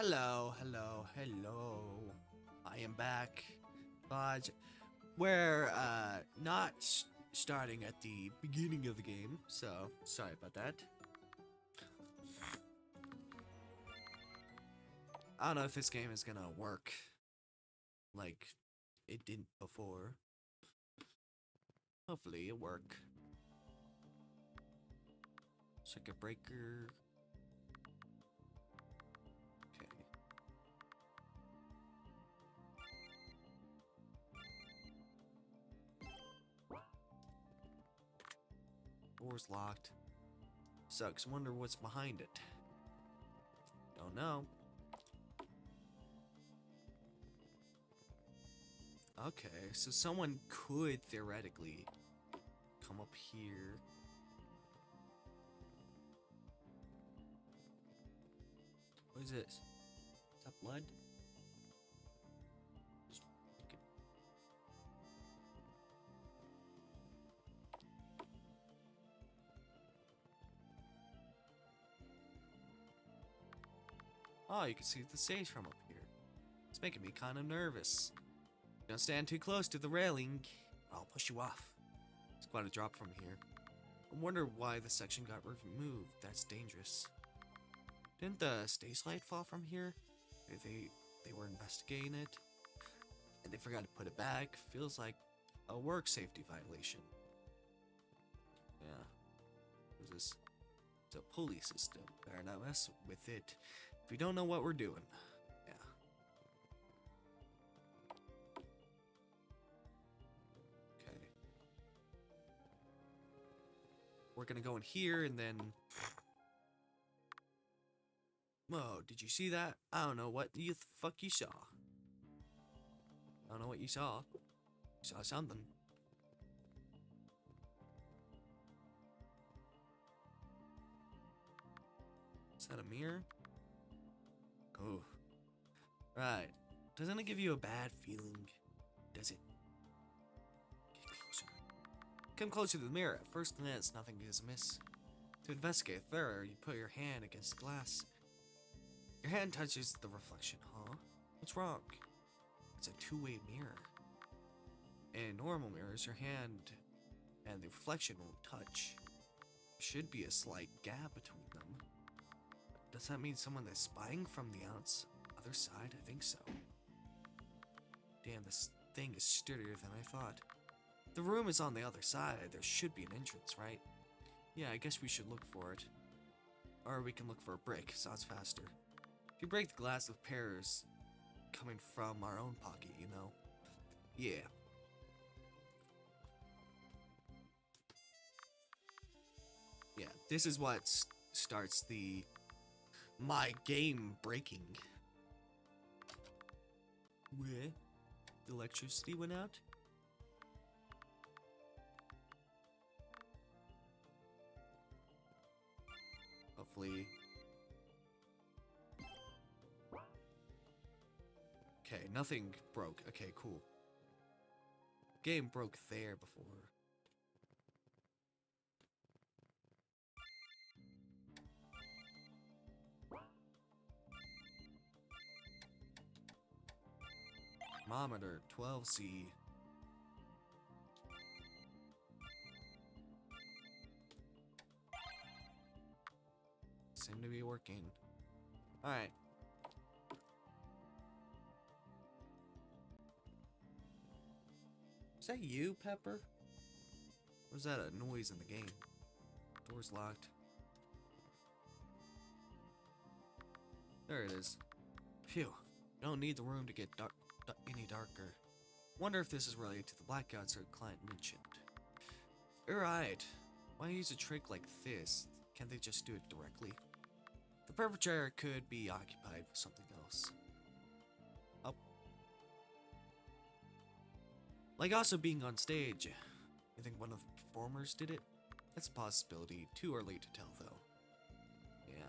Hello, hello, hello. I am back. But we're not starting at the beginning of the game, so sorry about that. I don't know if this game is gonna work like it didn't before. Hopefully it'll work. Circuit breaker. Okay. Door's locked. Sucks. Wonder what's behind it. Don't know. Okay, so someone could theoretically come up here. What is this? Is that blood? Oh, you can see the stage from up here. It's making me kind of nervous. Don't stand too close to the railing. I'll push you off. It's quite a drop from here. I wonder why the section got removed. That's dangerous. Didn't the stage light fall from here? They were investigating it, and they forgot to put it back. Feels like a work safety violation. Yeah. What is this? It's a pulley system. Better not mess with it if we don't know what we're doing. Yeah. Okay. We're gonna go in here and then... Whoa, did you see that? I don't know what the fuck you saw. I don't know what you saw. You saw something. Is that a mirror? Oh. Right. Doesn't it give you a bad feeling? Does it? Get closer. Come closer to the mirror. At first glance, nothing is amiss. To investigate further, you put your hand against the glass. Your hand touches the reflection, huh? What's wrong? It's a two-way mirror. In normal mirrors, your hand and the reflection won't touch. There should be a slight gap between them. Does that mean someone is spying from the other side? I think so. Damn, this thing is sturdier than I thought. The room is on the other side. There should be an entrance, right? Yeah, I guess we should look for it. Or we can look for a brick. Sounds faster. If you break the glass with pairs coming from our own pocket, you know? Yeah. Yeah, this is what starts my game breaking. Where? The electricity went out? Hopefully. Okay, nothing broke. Okay, cool. Game broke there before. Thermometer 12C. Seem to be working. Alright. Is that you, Pepper? Or is that a noise in the game? Door's locked. There it is. Phew. Don't need the room to get any darker. Wonder if this is related to the blackouts our client mentioned. Alright. Why use a trick like this? Can't they just do it directly? The perpetrator could be occupied with something else. Oh. Like also being on stage. You think one of the performers did it? It's a possibility. Too early to tell, though. Yeah.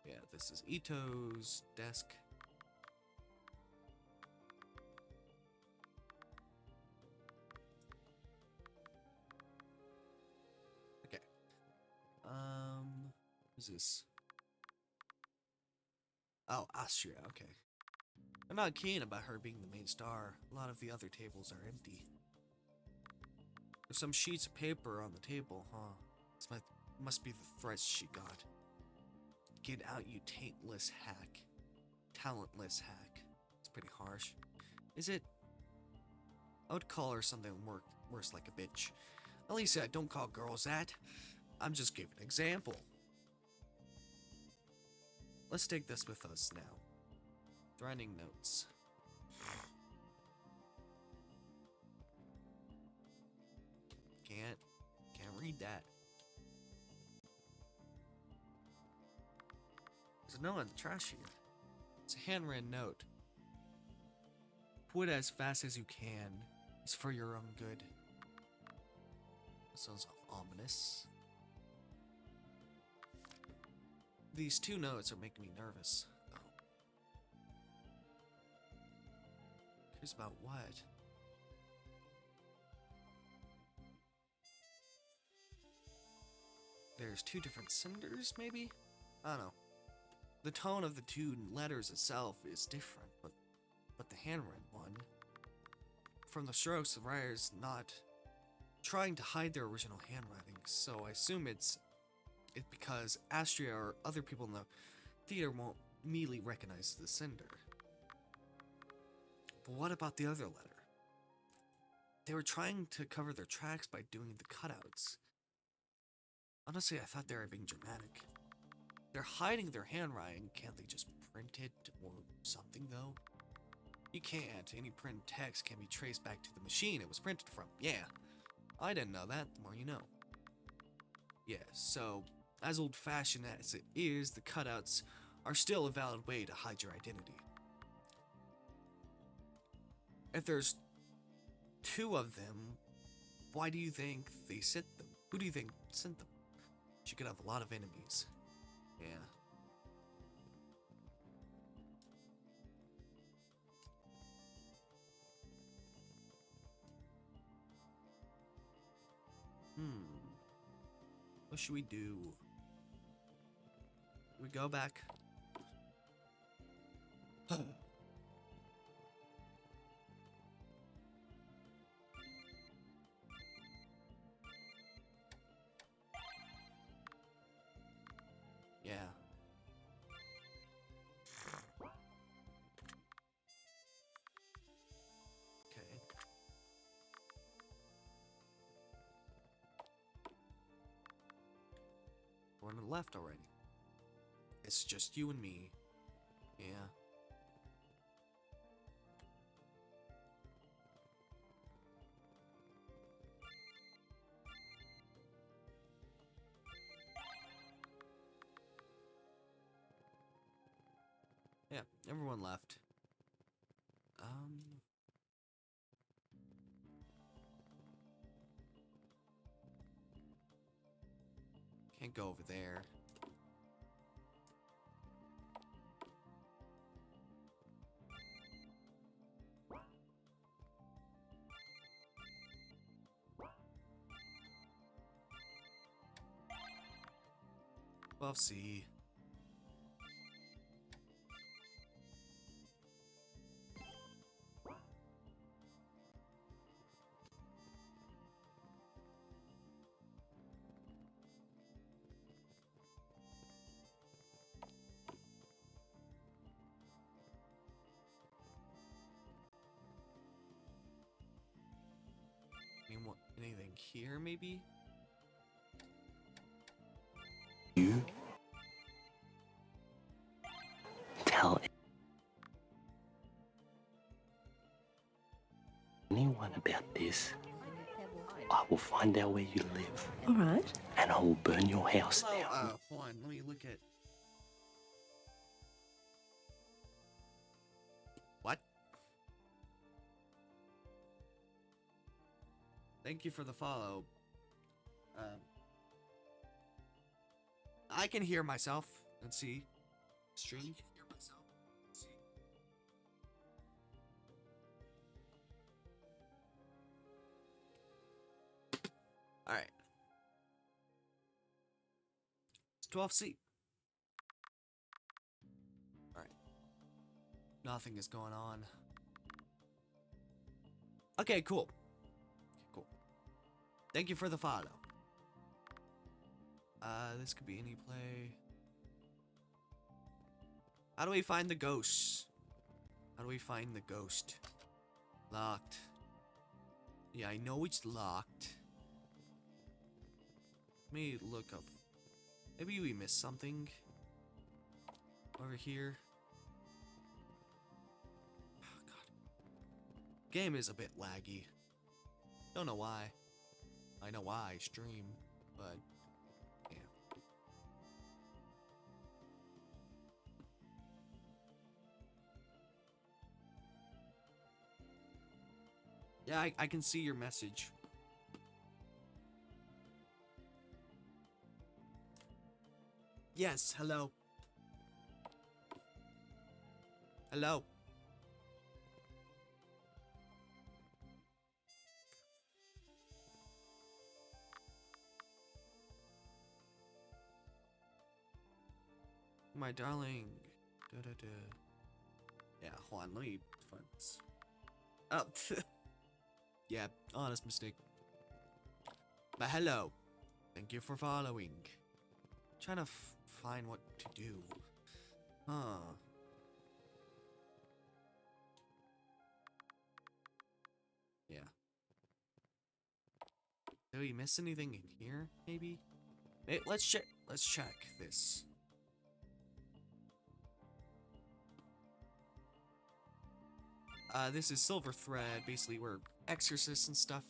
Yeah, this is Ito's desk. Okay. Who's this? Oh, Astria, okay. I'm not keen about her being the main star. A lot of the other tables are empty. There's some sheets of paper on the table, huh? This must be the threats she got. Get out, you taintless hack. Talentless hack. It's pretty harsh. Is it? I would call her something worse like a bitch. At least I don't call girls that. I'm just giving an example. Let's take this with us now. Threatening notes. Can't read that. There's a note on the trash here. It's a handwritten note. Put it as fast as you can. It's for your own good. That sounds ominous. These two notes are making me nervous. Oh. Curious about what? There's two different senders, maybe? I don't know. The tone of the two letters itself is different, but the handwritten one, from the strokes, the writer's not trying to hide their original handwriting, so I assume it's because Astria or other people in the theater won't immediately recognize the sender. But what about the other letter? They were trying to cover their tracks by doing the cutouts. Honestly, I thought they were being dramatic. They're hiding their handwriting. Can't they just print it or something, though? You can't. Any print text can be traced back to the machine it was printed from. Yeah, I didn't know that. The more you know. Yeah, so, as old-fashioned as it is, the cutouts are still a valid way to hide your identity. If there's two of them, why do you think they sent them? Who do you think sent them? She could have a lot of enemies. Yeah. What should we do? We go back. Yeah. Okay. We're on the left already. It's just you and me. Yeah. Yeah, everyone left. Can't go over there. We'll see. Anything here, maybe? You tell anyone about this, I will find out where you live. All right. And I will burn your house down. Hold on, let me look at... What? Thank you for the follow. I can hear myself and see. stream. All right. It's 12C. All right. Nothing is going on. Okay, cool. Cool. Thank you for the follow. This could be any play. How do we find the ghosts? How do we find the ghost? Locked. Yeah, I know it's locked. Let me look up. Maybe we missed something. Over here. Oh, God. Game is a bit laggy. Don't know why. I know why I stream, but yeah. Yeah, I can see your message. Yes, hello. Hello. My darling. Da, da, da. Yeah, hold on, let me find this. Oh, yeah, honest mistake. But hello. Thank you for following. Trying to find what to do. Huh. Yeah. Did we miss anything in here, maybe? Hey, let's check this. This is Silver Thread. Basically, we're exorcists and stuff.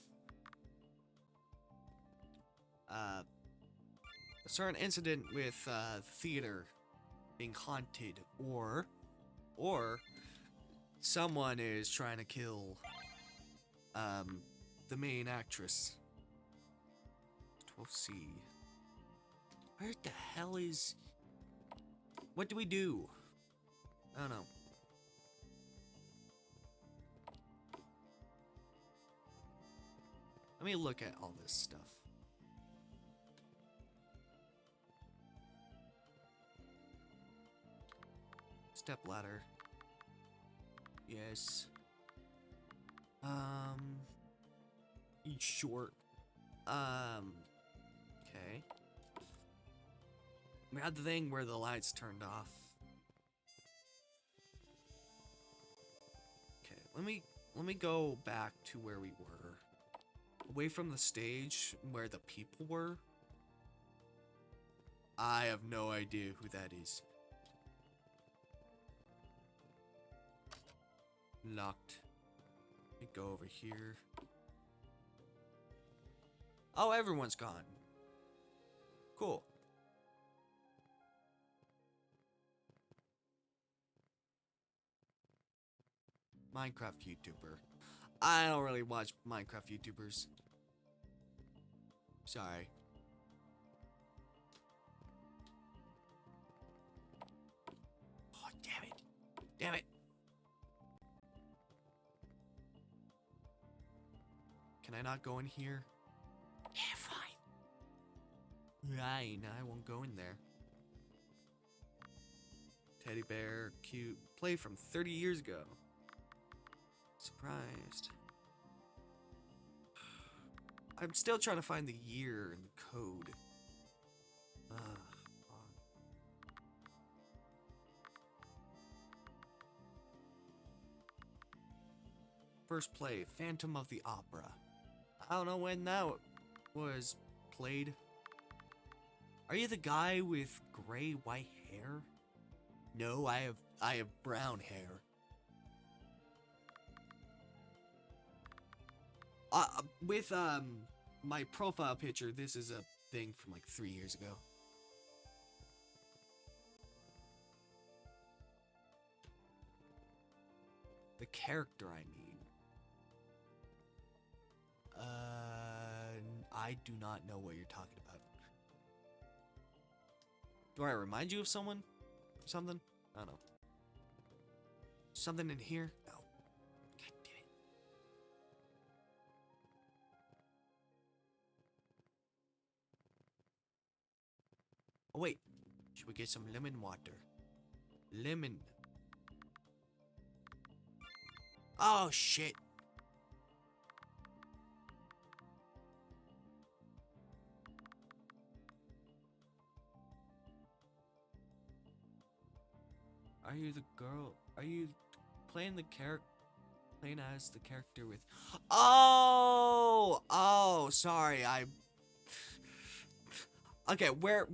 A certain incident with, the theater being haunted, or someone is trying to kill, the main actress. 12C. Where the hell is... What do we do? I don't know. Let me look at all this stuff. Step ladder. Yes. Short. Okay. We had the thing where the lights turned off. Okay, let me go back to where we were. Away from the stage where the people were. I have no idea who that is. Locked. Let me go over here. Oh, everyone's gone. Cool. Minecraft YouTuber. I don't really watch Minecraft YouTubers. Sorry. Oh, damn it. Damn it. Can I not go in here? Yeah, fine. Right, I won't go in there. Teddy bear, cute. Play from 30 years ago. Surprised. I'm still trying to find the year and the code. First play, Phantom of the Opera. I don't know when that was played. Are you the guy with gray white hair? No, I have brown hair. With my profile picture, this is a thing from like 3 years ago. The character, I mean. I do not know what you're talking about. Do I remind you of someone? Or something? I don't know. Something in here? No. God damn it. Oh, wait. Should we get some lemon water? Lemon. Oh, shit. Are you the girl? Are you playing the character? Playing as the character with. Oh, sorry. Okay, where,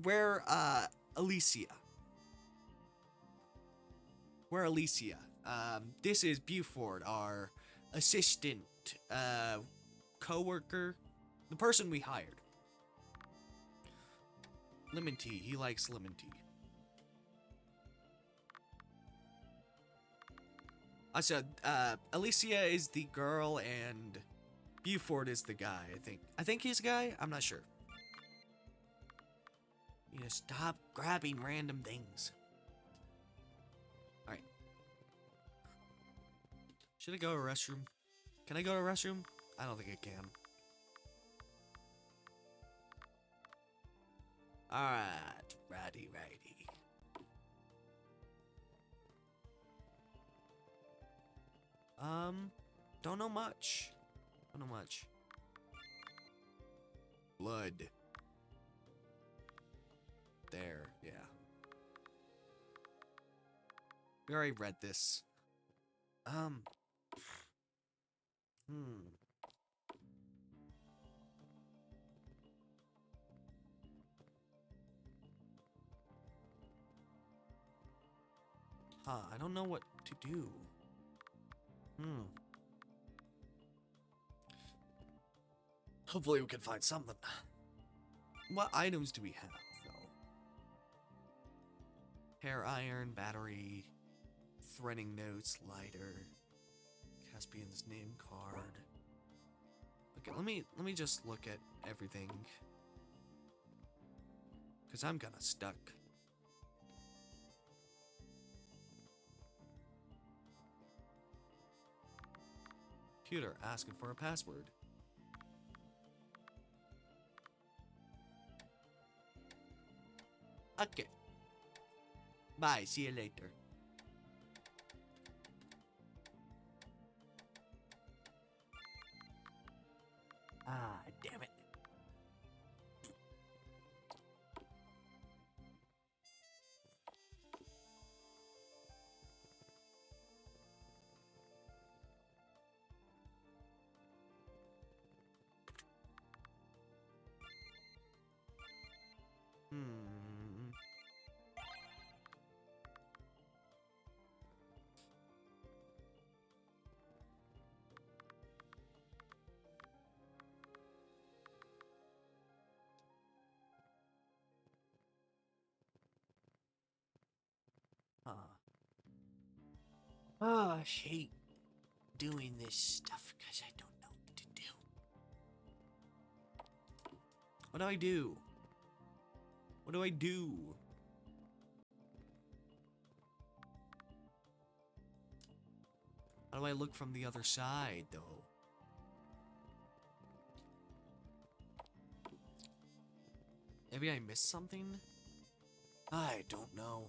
Alicia? Where Alicia? This is Buford, our assistant, co-worker, the person we hired. Lemon tea. He likes lemon tea. I said, Alicia is the girl and Buford is the guy, I think. I think he's a guy? I'm not sure. You know, stop grabbing random things. Alright. Should I go to a restroom? Can I go to a restroom? I don't think I can. Alright. Righty. Don't know much. Blood. There, yeah. We already read this. I don't know what to do. Hopefully we can find something. What items do we have, though? Hair iron, battery, threading notes, lighter, Caspian's name card. Okay, let me just look at everything. Cause I'm kinda stuck. Computer asking for a password. Okay. Bye, see you later. Ah, damn it. I hate doing this stuff because I don't know what to do. What do I do? What do I do? How do I look from the other side, though? Maybe I missed something? I don't know.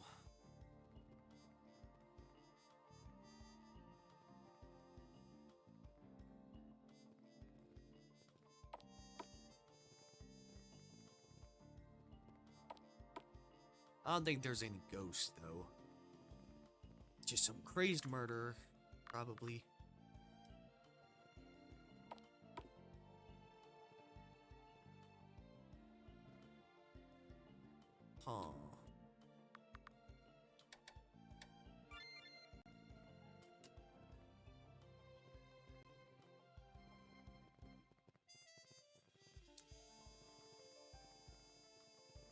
I don't think there's any ghosts, though. Just some crazed murderer, probably. Huh.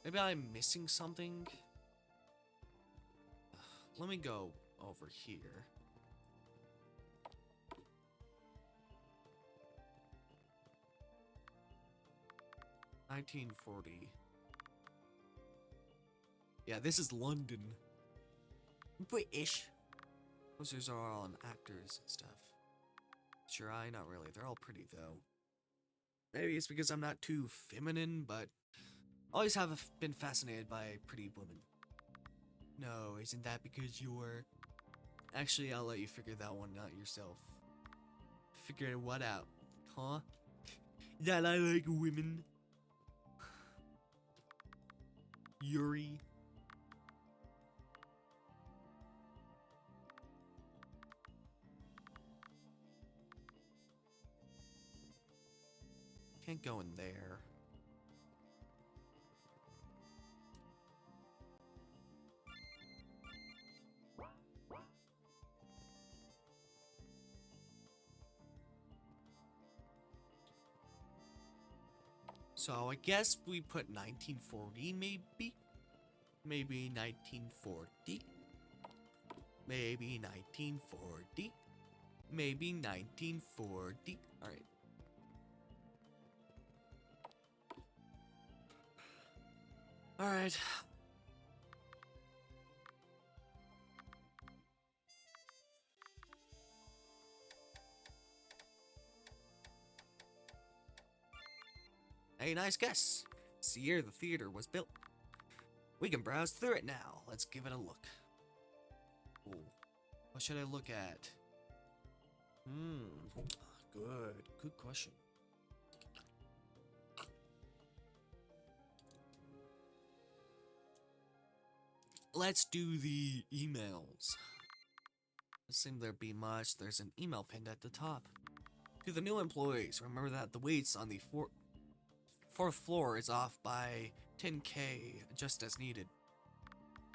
Maybe I'm missing something? Let me go over here. $1940. Yeah, this is London. British. Posters are all on actors and stuff. Sure, not really. They're all pretty though. Maybe it's because I'm not too feminine, but always have been fascinated by pretty women. No, isn't that because you're... Actually, I'll let you figure that one out yourself. Figure what out? Huh? That I like women? Yuri? Can't go in there. So I guess we put 1940 maybe? Maybe 1940? Maybe 1940? Maybe 1940? Alright. Alright. Hey, nice guess. It's the year the theater was built. We can browse through it now. Let's give it a look. Ooh. What should I look at? Good question. Let's do the emails. Doesn't seem there be much. There's an email pinned at the top. To the new employees, remember that the weights on the fourth floor is off by 10K, just as needed.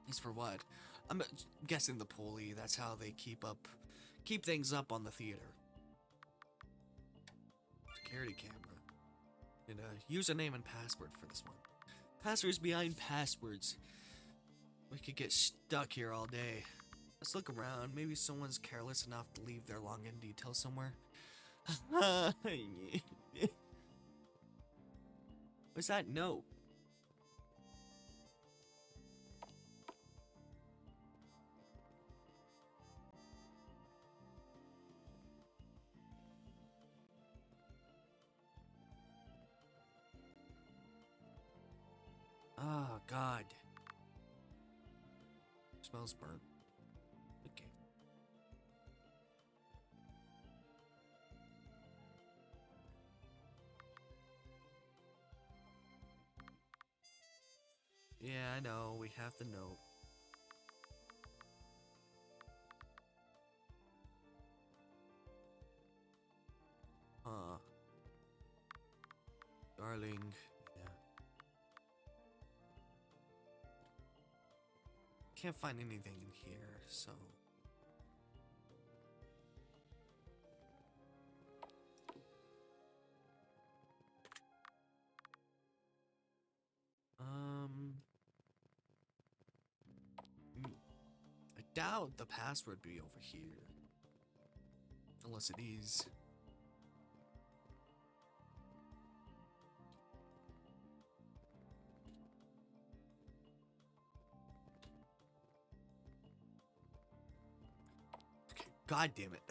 Is for what? I'm guessing the pulley. That's how they keep things up on the theater. Security camera. And username and password for this one. Passwords behind passwords. We could get stuck here all day. Let's look around. Maybe someone's careless enough to leave their login details somewhere. What's that note? Oh, God. Smells burnt. Okay. Yeah, I know. We have the note. Huh. Darling. Yeah. Can't find anything in here, so... I doubt the password be over here. Unless it is. Okay, God damn it.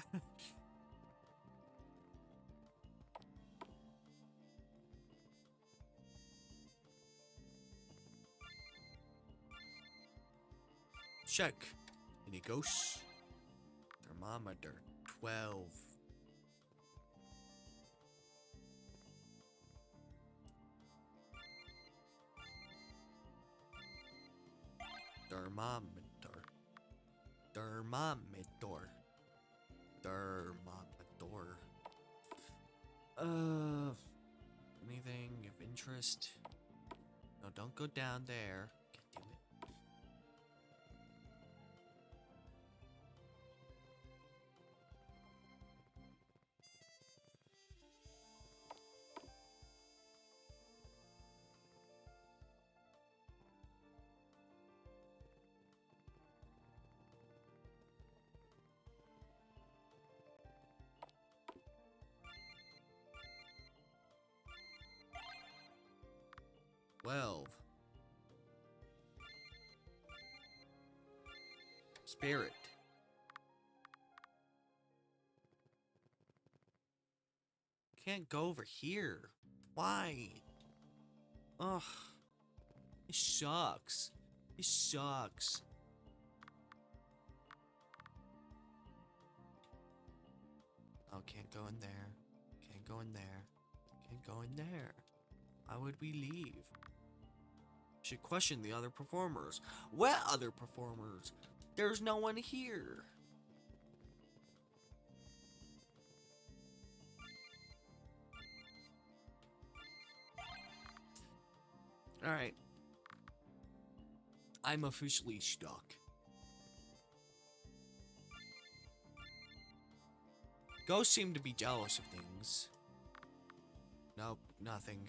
Check. Any ghosts? Thermometer 12. Thermometer. Thermometer. Thermometer. Anything of interest? No, don't go down there. God damn it. Spirit. Can't go over here. Why? Ugh. It sucks. It sucks. Oh, can't go in there. Can't go in there. Can't go in there. Why would we leave? Should question the other performers. What other performers? There's no one here. Alright. I'm officially stuck. Ghosts seem to be jealous of things. Nope, nothing.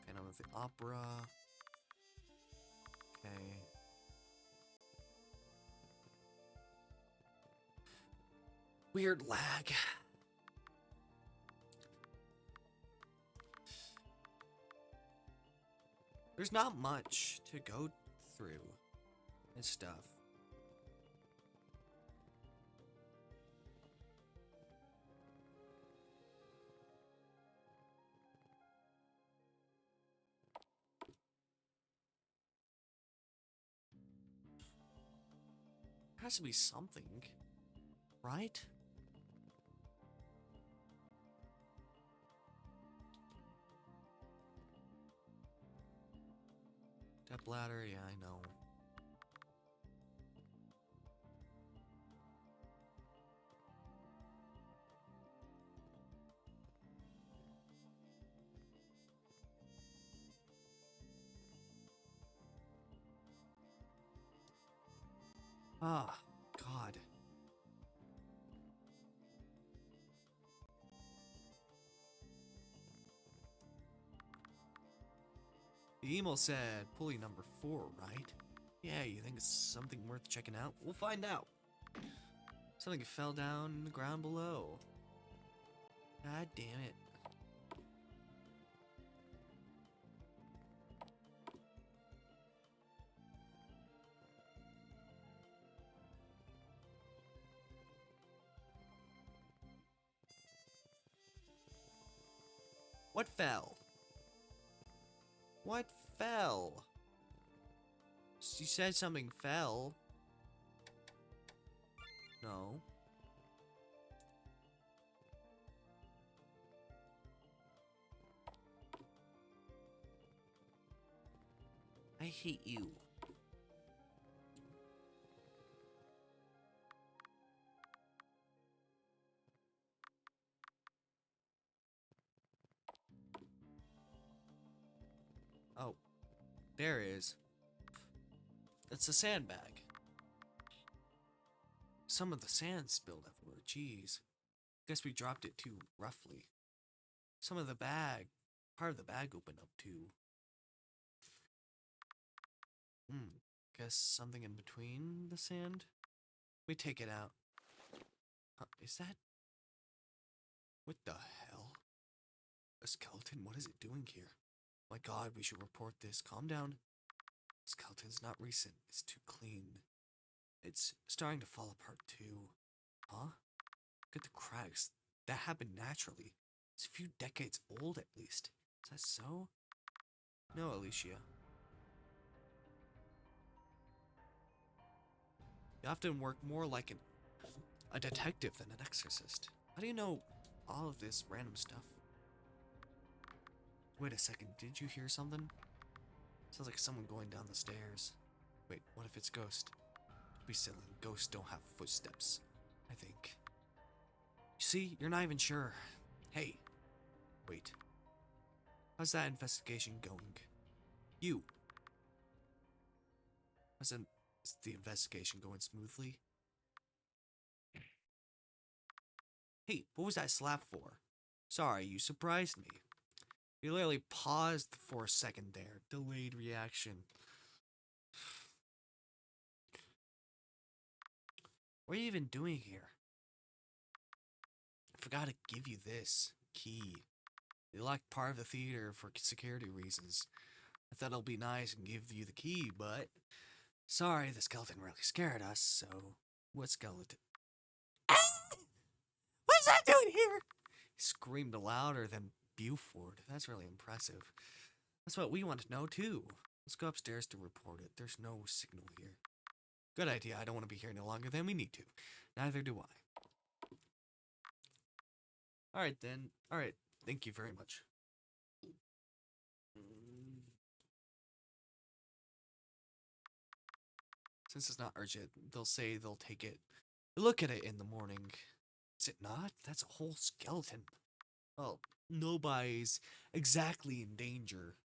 Phantom of the Opera. Okay. Weird lag. There's not much to go through and stuff. There has to be something, right? Step ladder, yeah, I know. Ah, God. The email said pulley number 4, right? Yeah, you think it's something worth checking out? We'll find out. Something fell down in the ground below. God damn it. What fell? What fell? She said something fell. No. I hate you. Oh, there it is. It's a sandbag. Some of the sand spilled everywhere. Jeez. Guess we dropped it too roughly. Some of the bag, part of the bag opened up too. Guess something in between the sand? We take it out. Is that... What the hell? A skeleton? What is it doing here? My God, we should report this. Calm down. Skeleton's not recent. It's too clean. It's starting to fall apart too. Huh? Look at the cracks. That happened naturally. It's a few decades old at least. Is that so? No, Alicia. You often work more like a detective than an exorcist. How do you know all of this random stuff? Wait a second, did you hear something? Sounds like someone going down the stairs. Wait, what if it's Ghost? Don't be silly, ghosts don't have footsteps, I think. You see, you're not even sure. Hey, wait. How's that investigation going? You. Is the investigation going smoothly? Hey, what was that slap for? Sorry, you surprised me. You literally paused for a second there. Delayed reaction. What are you even doing here? I forgot to give you this key. They locked part of the theater for security reasons. I thought it'll be nice and give you the key, but sorry, the skeleton really scared us, so what skeleton? What's that doing here? He screamed louder than Buford. That's really impressive. That's what we want to know, too. Let's go upstairs to report it. There's no signal here. Good idea. I don't want to be here any longer than we need to. Neither do I. Alright, then. Alright. Thank you very much. Since it's not urgent, they'll say they'll take it. Look at it in the morning. Is it not? That's a whole skeleton. Well, nobody's exactly in danger.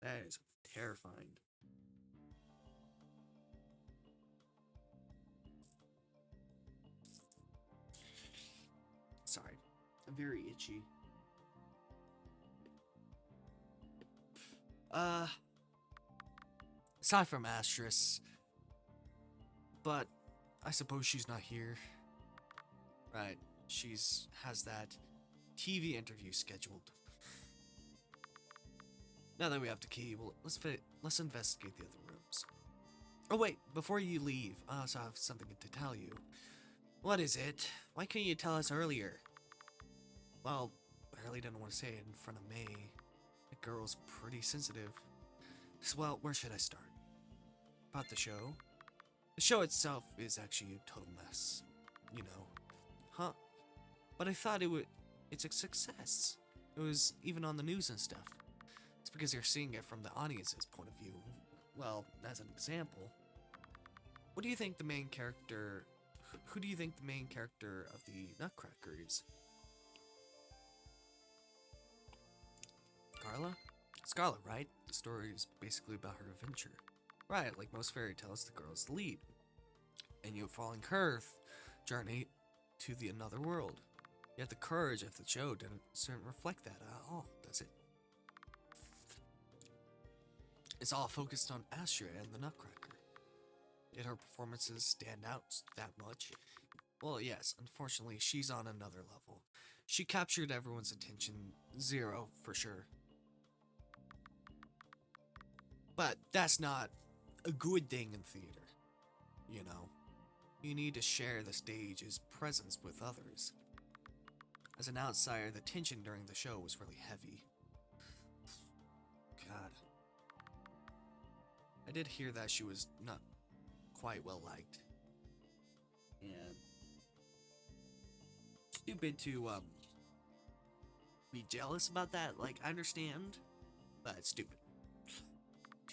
That is terrifying. Sorry, I'm very itchy. Aside from Astrus, but I suppose she's not here. Right, has that TV interview scheduled. Now that we have the key, well, let's investigate the other rooms. Oh wait, before you leave, I also have something to tell you. What is it? Why couldn't you tell us earlier? Well, I really didn't want to say it in front of May. The girl's pretty sensitive. Well, where should I start? About the show? The show itself is actually a total mess. You know. Huh? But I thought it's a success. It was even on the news and stuff. It's because you're seeing it from the audience's point of view. Well, as an example. What do you think the main character... Who do you think the main character of the Nutcracker is? Scarlet? Scarlet, right? The story is basically about her adventure. Right, like most fairy tales, the girl is the lead. And you following her journey to the another world. Yet the courage of the show doesn't reflect that at all, does it? It's all focused on Astria and the Nutcracker. Did her performances stand out that much? Well, yes, unfortunately, she's on another level. She captured everyone's attention, 0 for sure. But that's not a good thing in theater, you know. You need to share the stage's presence with others. As an outsider, the tension during the show was really heavy. God. I did hear that she was not quite well liked. And stupid to be jealous about that. Like, I understand, but it's stupid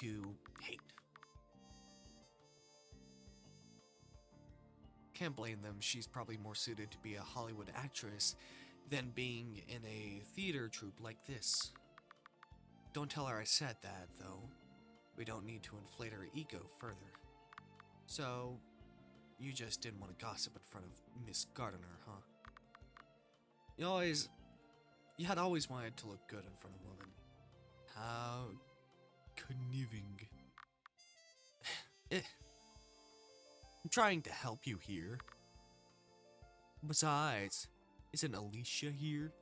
to hate. Can't blame them. She's probably more suited to be a Hollywood actress than being in a theater troupe like this. Don't tell her I said that, though. We don't need to inflate her ego further. So, you just didn't want to gossip in front of Miss Gardiner, huh? You had always wanted to look good in front of women. How conniving. I'm trying to help you here. Besides, isn't Alicia here?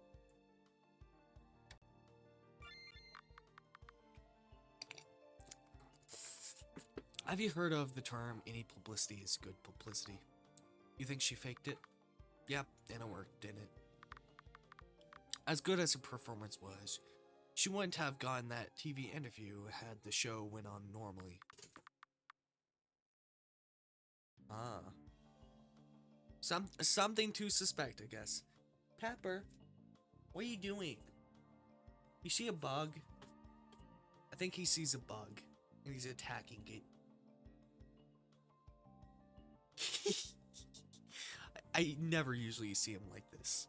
Have you heard of the term, any publicity is good publicity? You think she faked it? Yep, and it worked, didn't it? As good as her performance was, she wouldn't have gotten that TV interview had the show went on normally. Ah. Something to suspect, I guess. Pepper, what are you doing? You see a bug? I think he sees a bug, and he's attacking it. I never usually see him like this.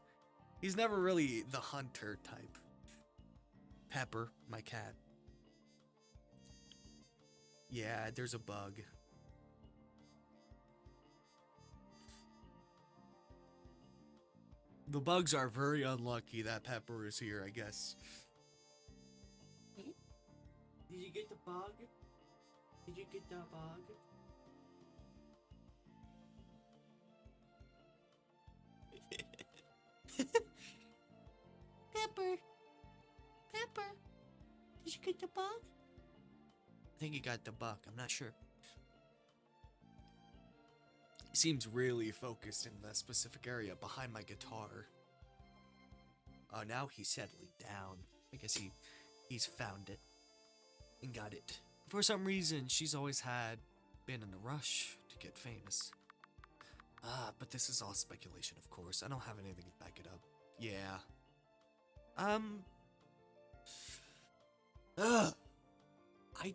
He's never really the hunter type. Pepper, my cat. Yeah, there's a bug. The bugs are very unlucky that Pepper is here, I guess. Did you get the bug? Did you get the bug? Pepper. Pepper. Did you get the bug? I think he got the bug. I'm not sure. He seems really focused in that specific area behind my guitar. Oh, now he's settling down. I guess he's found it and got it. For some reason, she's always been in a rush to get famous. But this is all speculation, of course. I don't have anything to back it up. Yeah. I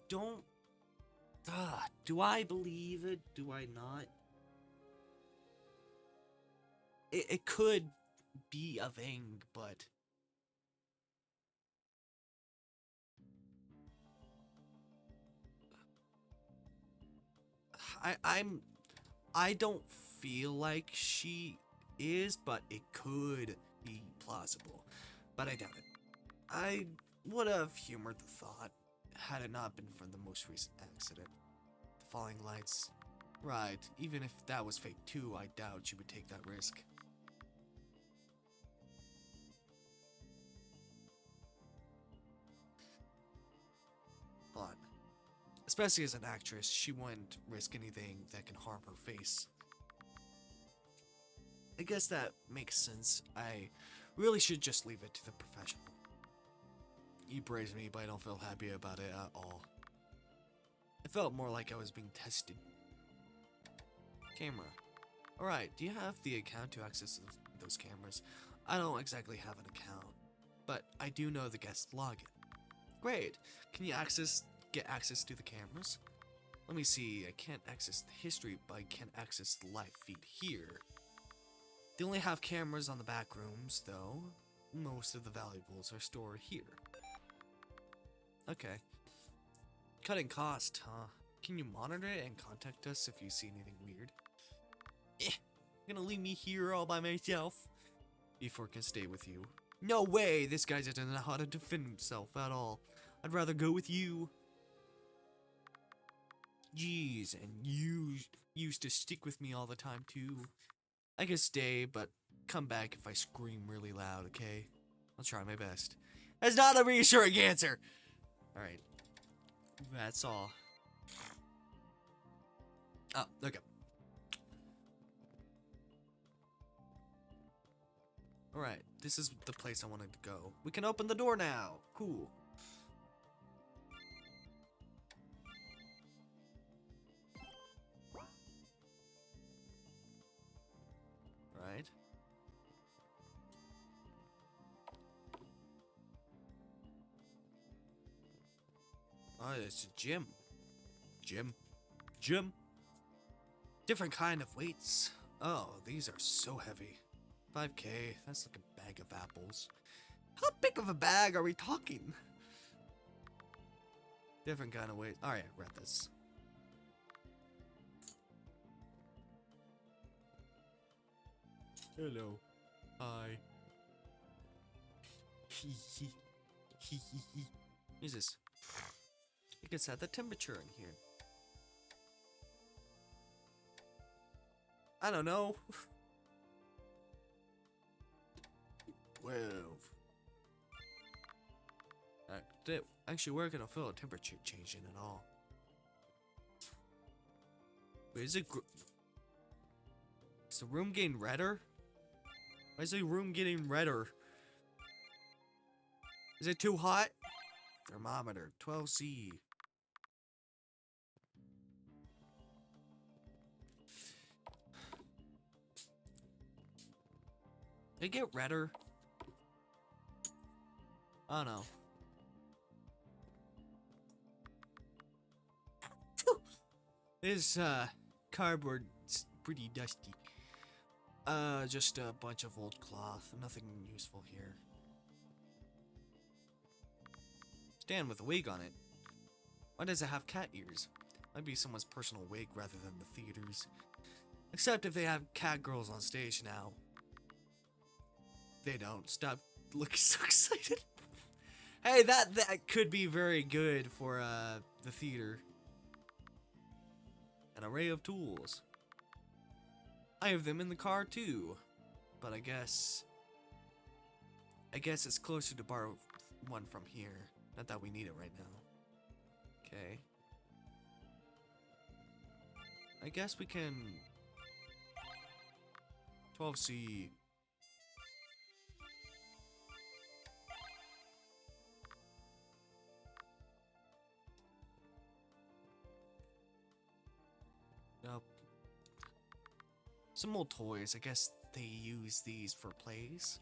don't... do I believe it? Do I not? It could be a thing, but... I don't feel like she is, but it could be plausible. But I doubt it. I would have humored the thought, had it not been for the most recent accident. The falling lights. Right, even if that was fake too, I doubt she would take that risk. Hold on. Especially as an actress, she wouldn't risk anything that can harm her face. I guess that makes sense. I really should just leave it to the professional. You praised me, but I don't feel happy about it at all. It felt more like I was being tested. Camera. Alright, do you have the account to access those cameras? I don't exactly have an account, but I do know the guest login. Great. Can you get access to the cameras? Let me see. I can't access the history, but I can access the live feed here. They only have cameras on the back rooms, though. Most of the valuables are stored here. Okay. Cutting cost, huh? Can you monitor it and contact us if you see anything weird? You're gonna leave me here all by myself? Before can stay with you. No way! This guy doesn't know how to defend himself at all. I'd rather go with you. Jeez, and you used to stick with me all the time too. I can stay, but come back if I scream really loud, okay? I'll try my best. That's not a reassuring answer! Alright. That's all. Oh, okay. Alright, this is the place I wanted to go. We can open the door now! Cool. Right. Oh, it's a gym. Gym. Different kind of weights. Oh, these are so heavy. 5K, that's like a bag of apples. How big of a bag are we talking? Different kind of weight. Alright, I read this. Hello. Hi. What is this? You can set the temperature in here. I don't know. 12. Actually, we're gonna feel a temperature changing at all. Wait, is the room getting redder? Why is the room getting redder? Is it too hot? Thermometer, 12C. Did it get redder? I don't know. This cardboard's pretty dusty. Just a bunch of old cloth. Nothing useful here. Stand with a wig on it. Why does it have cat ears? Might be someone's personal wig rather than the theater's. Except if they have cat girls on stage now. They don't. Stop looking so excited. Hey, that could be very good for the theater. An array of tools. I have them in the car too, but I guess it's closer to borrow one from here. Not that we need it right now. Okay. I guess we can 12C. Nope. Some old toys. I guess they use these for plays.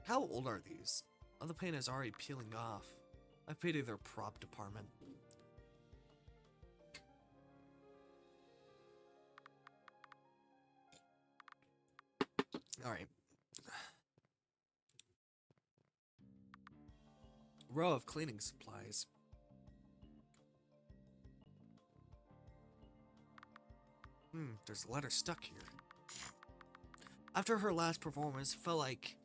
How old are these? Oh, the paint is already peeling off. I pity their prop department. Alright. Row of cleaning supplies. There's a letter stuck here. After her last performance, it felt like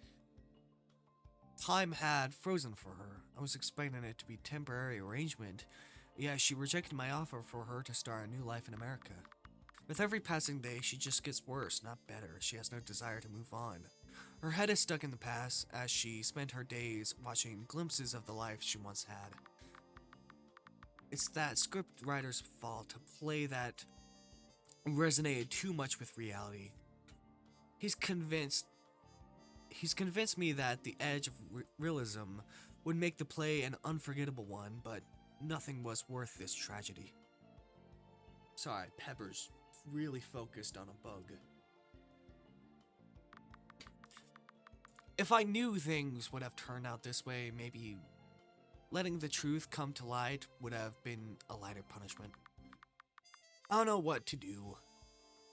time had frozen for her. I was expecting it to be temporary arrangement. Yeah, she rejected my offer for her to start a new life in America. With every passing day, she just gets worse, not better. She has no desire to move on. Her head is stuck in the past as she spent her days watching glimpses of the life she once had. It's that script writer's fault to play that resonated too much with reality. He's convinced me that the edge of realism would make the play an unforgettable one, but nothing was worth this tragedy. Sorry, Pepper's really focused on a bug. If I knew things would have turned out this way, maybe letting the truth come to light would have been a lighter punishment. I don't know what to do.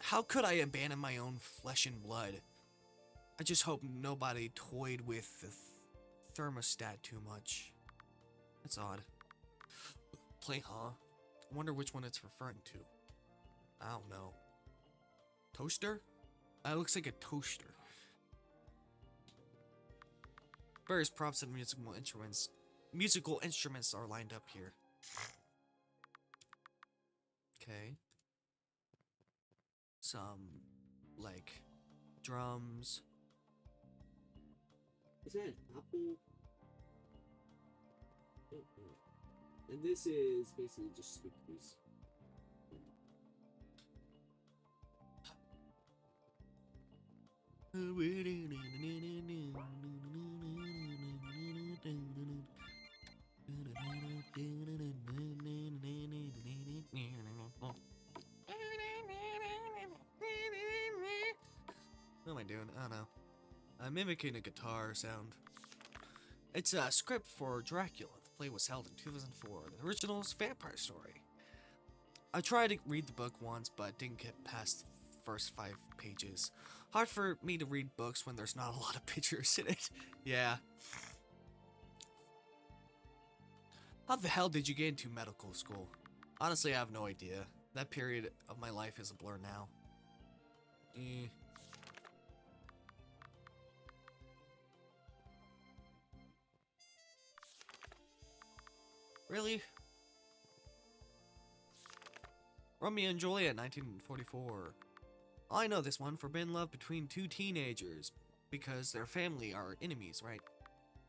How could I abandon my own flesh and blood? I just hope nobody toyed with the thermostat too much. That's odd. Play, huh? I wonder which one it's referring to. I don't know. Toaster? It looks like a toaster. Various props and musical instruments are lined up here. Okay. Some, like, drums. Is that an apple? And this is basically just sweet juice. What am I doing? I don't know. I'm mimicking a guitar sound. It's a script for Dracula. The play was held in 2004. The original's vampire story. I tried to read the book once, but didn't get past the first 5 pages. Hard for me to read books when there's not a lot of pictures in it. Yeah. How the hell did you get into medical school? Honestly, I have no idea. That period of my life is a blur now. Really? Romeo and Juliet, 1944. I know this one. Forbidden love between 2 teenagers. Because their family are enemies, right?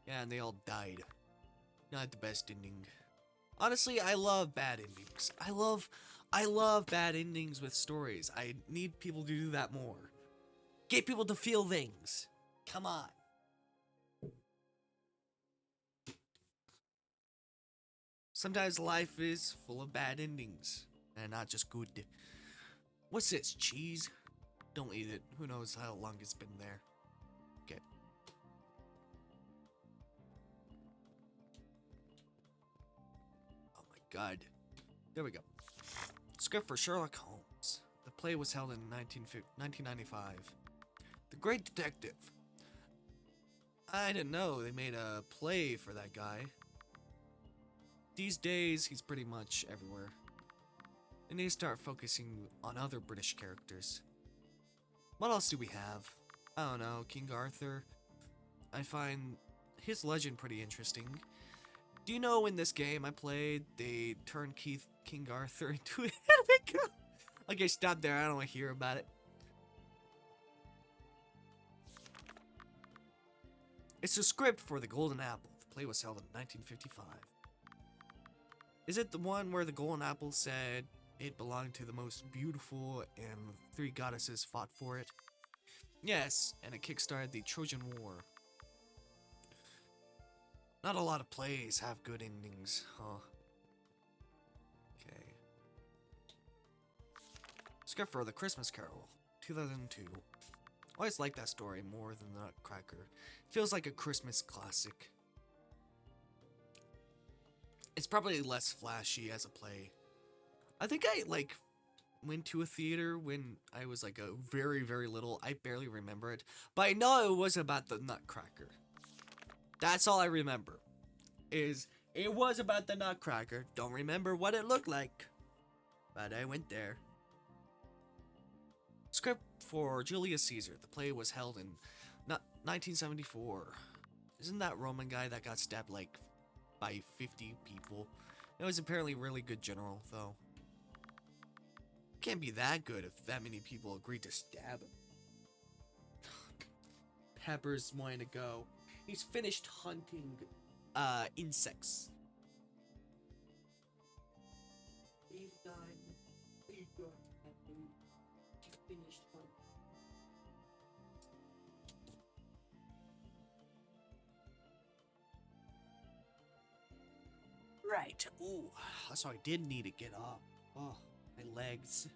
Yeah, and they all died. Not the best ending. Honestly, I love bad endings. I love bad endings with stories. I need people to do that more. Get people to feel things. Come on. Sometimes life is full of bad endings, and not just good. What's this, cheese? Don't eat it. Who knows how long it's been there. Okay. Oh my god. There we go. Script for Sherlock Holmes. The play was held in 1995. The Great Detective. I didn't know they made a play for that guy. These days, he's pretty much everywhere. They need to start focusing on other British characters. What else do we have? I don't know, King Arthur. I find his legend pretty interesting. Do you know in this game I played, they turned King Arthur into an enemy? Okay, stop there. I don't want to hear about it. It's a script for The Golden Apple. The play was held in 1955. Is it the one where the Golden Apple said it belonged to the most beautiful and 3 goddesses fought for it? Yes, and it kickstarted the Trojan War. Not a lot of plays have good endings, huh? Okay. Script for The Christmas Carol, 2002. I always like that story more than The Nutcracker. It feels like a Christmas classic. It's probably less flashy as a play. I think I, like, went to a theater when I was, like, a very, very little. I barely remember it. But I know it was about the Nutcracker. That's all I remember. Is it was about the Nutcracker. Don't remember what it looked like. But I went there. Script for Julius Caesar. The play was held in 1974. Isn't that Roman guy that got stabbed, like, by 50 people? It was apparently a really good general, though. Can't be that good if that many people agreed to stab him. Pepper's wanting to go. He's finished hunting insects. He's done. He's done. He's finished hunting. Right. Ooh, so I did need to get up. Oh, my legs.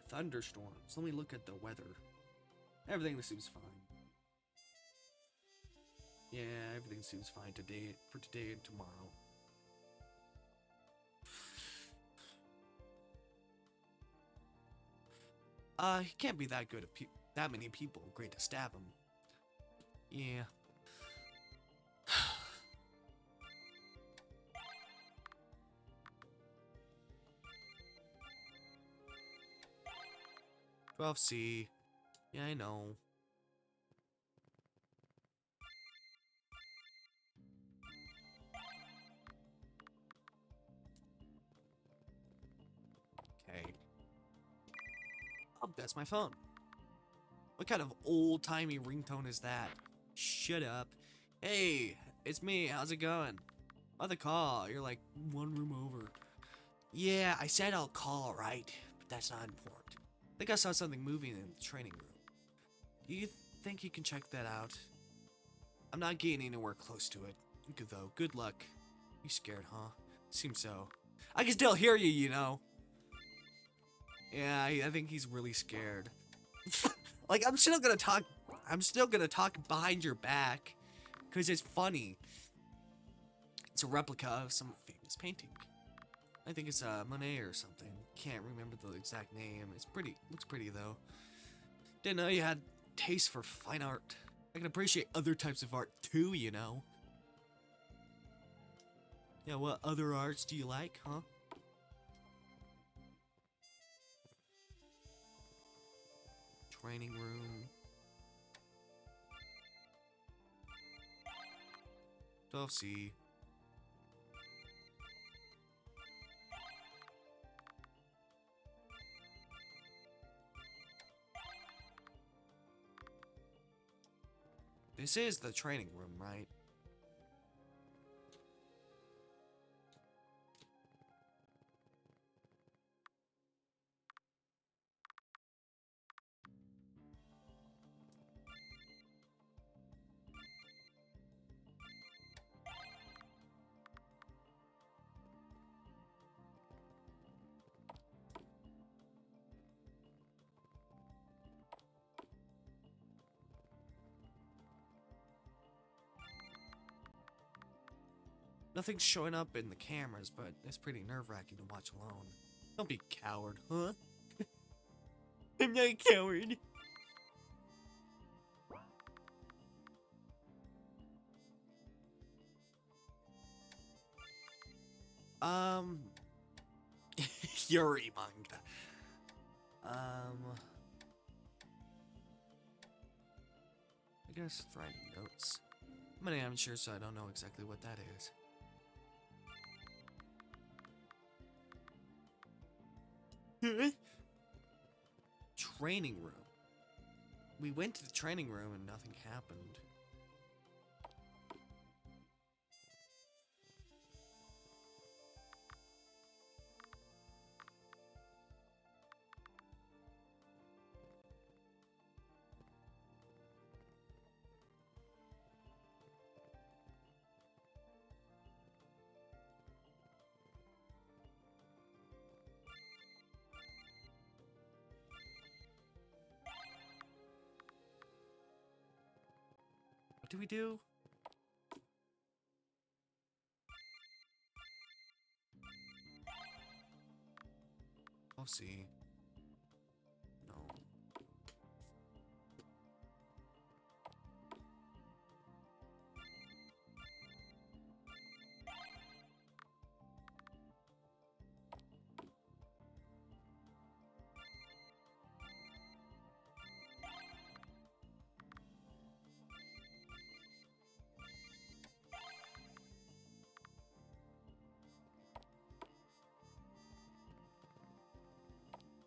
Thunderstorms. Let me look at the weather. Everything seems fine. Yeah, everything seems fine today, for today and tomorrow. He can't be that good if that many people agreed to stab him. Yeah. C. Yeah, I know. Okay. Oh, that's my phone. What kind of old-timey ringtone is that? Shut up. Hey, it's me. How's it going? On the call. You're like one room over. Yeah, I said I'll call, right? But that's not important. I think I saw something moving in the training room. Do you think you can check that out? I'm not getting anywhere close to it. Good though. Good luck. You scared, huh? Seems so. I can still hear you, you know. Yeah, I think he's really scared. Like, I'm still gonna talk behind your back. Because it's funny. It's a replica of some famous painting. I think it's Monet or something. Can't remember the exact name. It's pretty. Looks pretty though. Didn't know you had taste for fine art. I can appreciate other types of art too, you know. Yeah, what other arts do you like, huh? Training room. 12C. This is the training room, right? Nothing's showing up in the cameras, but it's pretty nerve-wracking to watch alone. Don't be a coward, huh? I'm not a coward. Yuri manga. I guess writing notes. I'm an amateur, so I don't know exactly what that is. Training room. We went to the training room and nothing happened. What do we do? I'll see. No.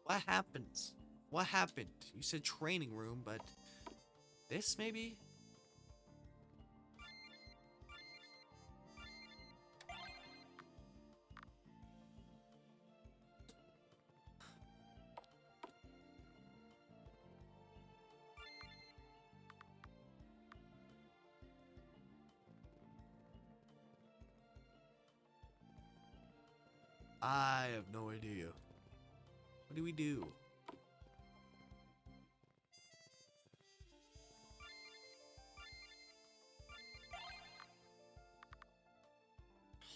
What happens? What happened? You said training room, but this maybe? I have no idea. What do we do?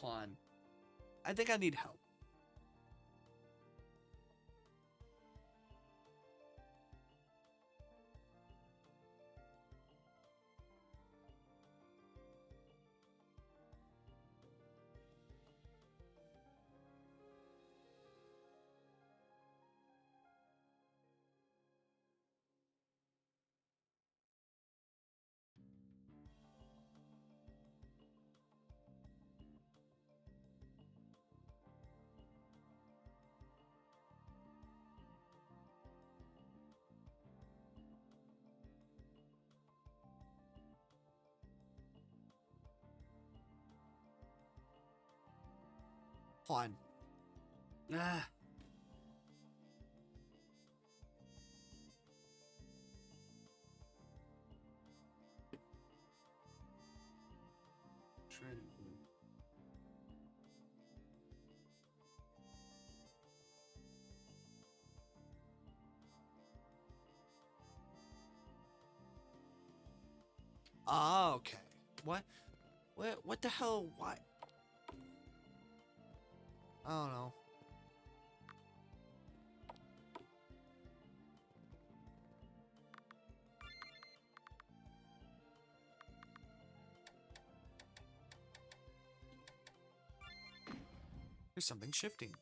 Hold on. I think I need help. Hold on. Ah. Training room. Ah, okay. What? What the hell? What? I don't know. There's something shifting.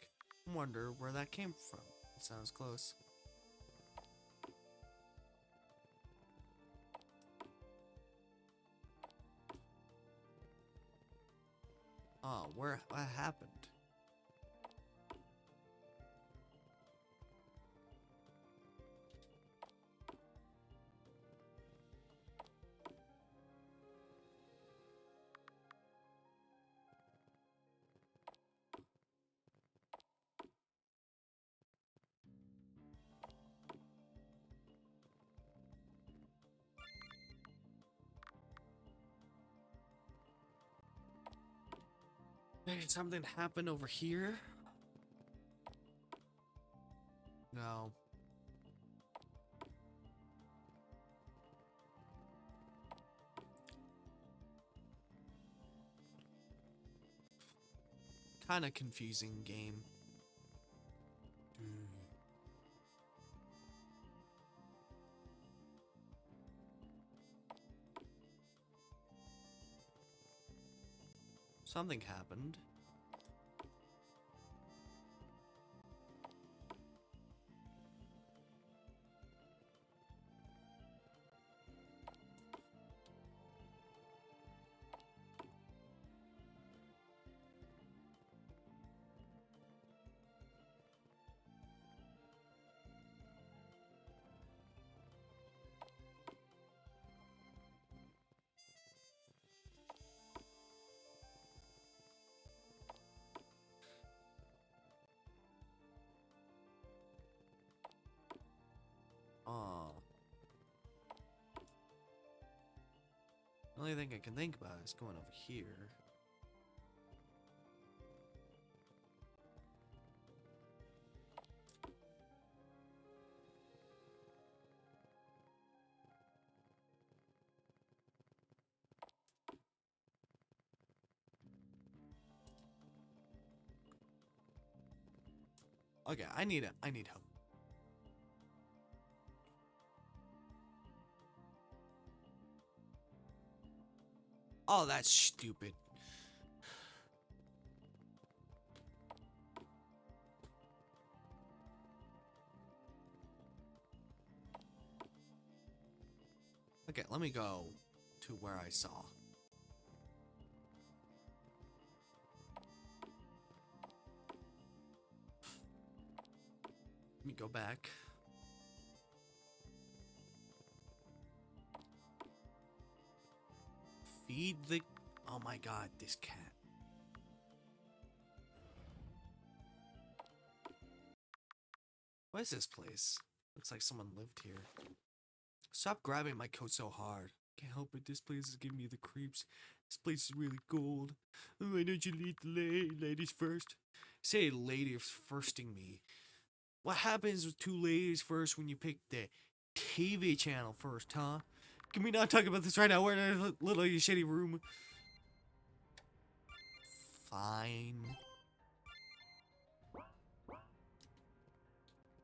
Wonder where that came from. It sounds close. Oh, what happened? Did something happen over here? No. Kind of confusing game. Something happened. Only thing I can think about is going over here. Okay, I need help. Oh, that's stupid. Okay, let me go to where I saw. Let me go back. Feed the... Oh my god, this cat. What is this place? Looks like someone lived here. Stop grabbing my coat so hard. Can't help it, this place is giving me the creeps. This place is really cold. Why don't you lead the ladies first? Say ladies firsting me. What happens with two ladies first when you pick the TV channel first, huh? Can we not talk about this right now? We're in a little shitty room. Fine. What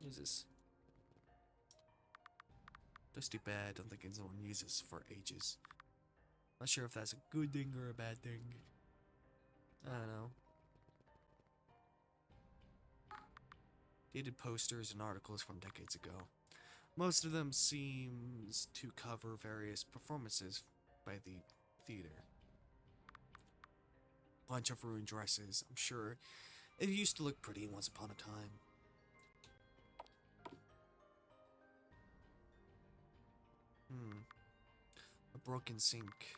is this? Dusty bed. Don't think anyone uses for ages. Not sure if that's a good thing or a bad thing. I don't know. Dated posters and articles from decades ago. Most of them seems to cover various performances by the theater. Bunch of ruined dresses. I'm sure it used to look pretty once upon a time. A broken sink.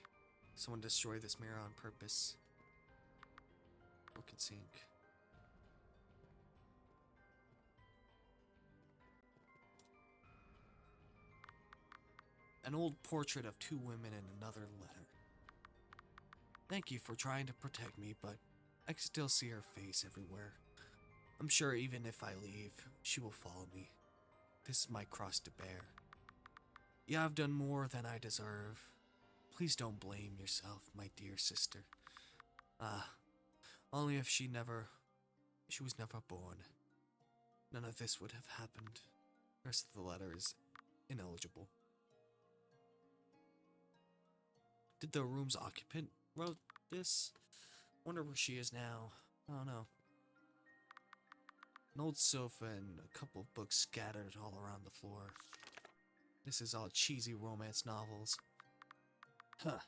Someone destroyed this mirror on purpose. Broken sink. An old portrait of two women and another letter. Thank you for trying to protect me, but I can still see her face everywhere. I'm sure even if I leave, she will follow me. This is my cross to bear. Yeah, I've done more than I deserve. Please don't blame yourself, my dear sister. Only if she was never born. None of this would have happened. The rest of the letter is ineligible. Did the room's occupant wrote this? Wonder where she is now. I don't know. An old sofa and a couple of books scattered all around the floor. This is all cheesy romance novels. Huh.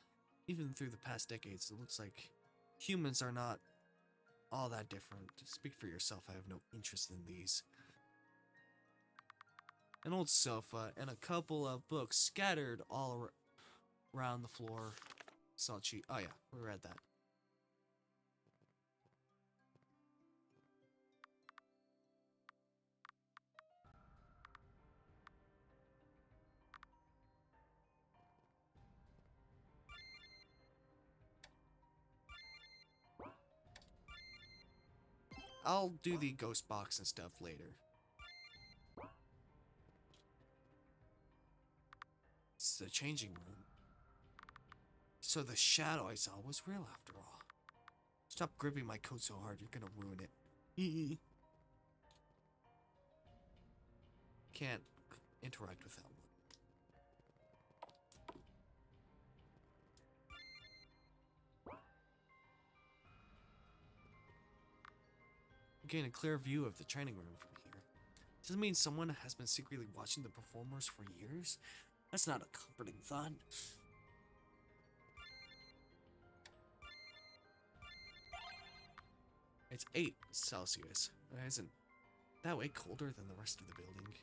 Even through the past decades, it looks like humans are not all that different. Speak for yourself, I have no interest in these. An old sofa and a couple of books scattered all around the floor. Salchi. Oh yeah, we read that. I'll do the ghost box and stuff later. It's the changing room. So the shadow I saw was real after all. Stop gripping my coat so hard, you're gonna ruin it. Can't interact with that one. Gain a clear view of the training room from here. Does it mean someone has been secretly watching the performers for years? That's not a comforting thought. It's 8 Celsius. Isn't that way colder than the rest of the building?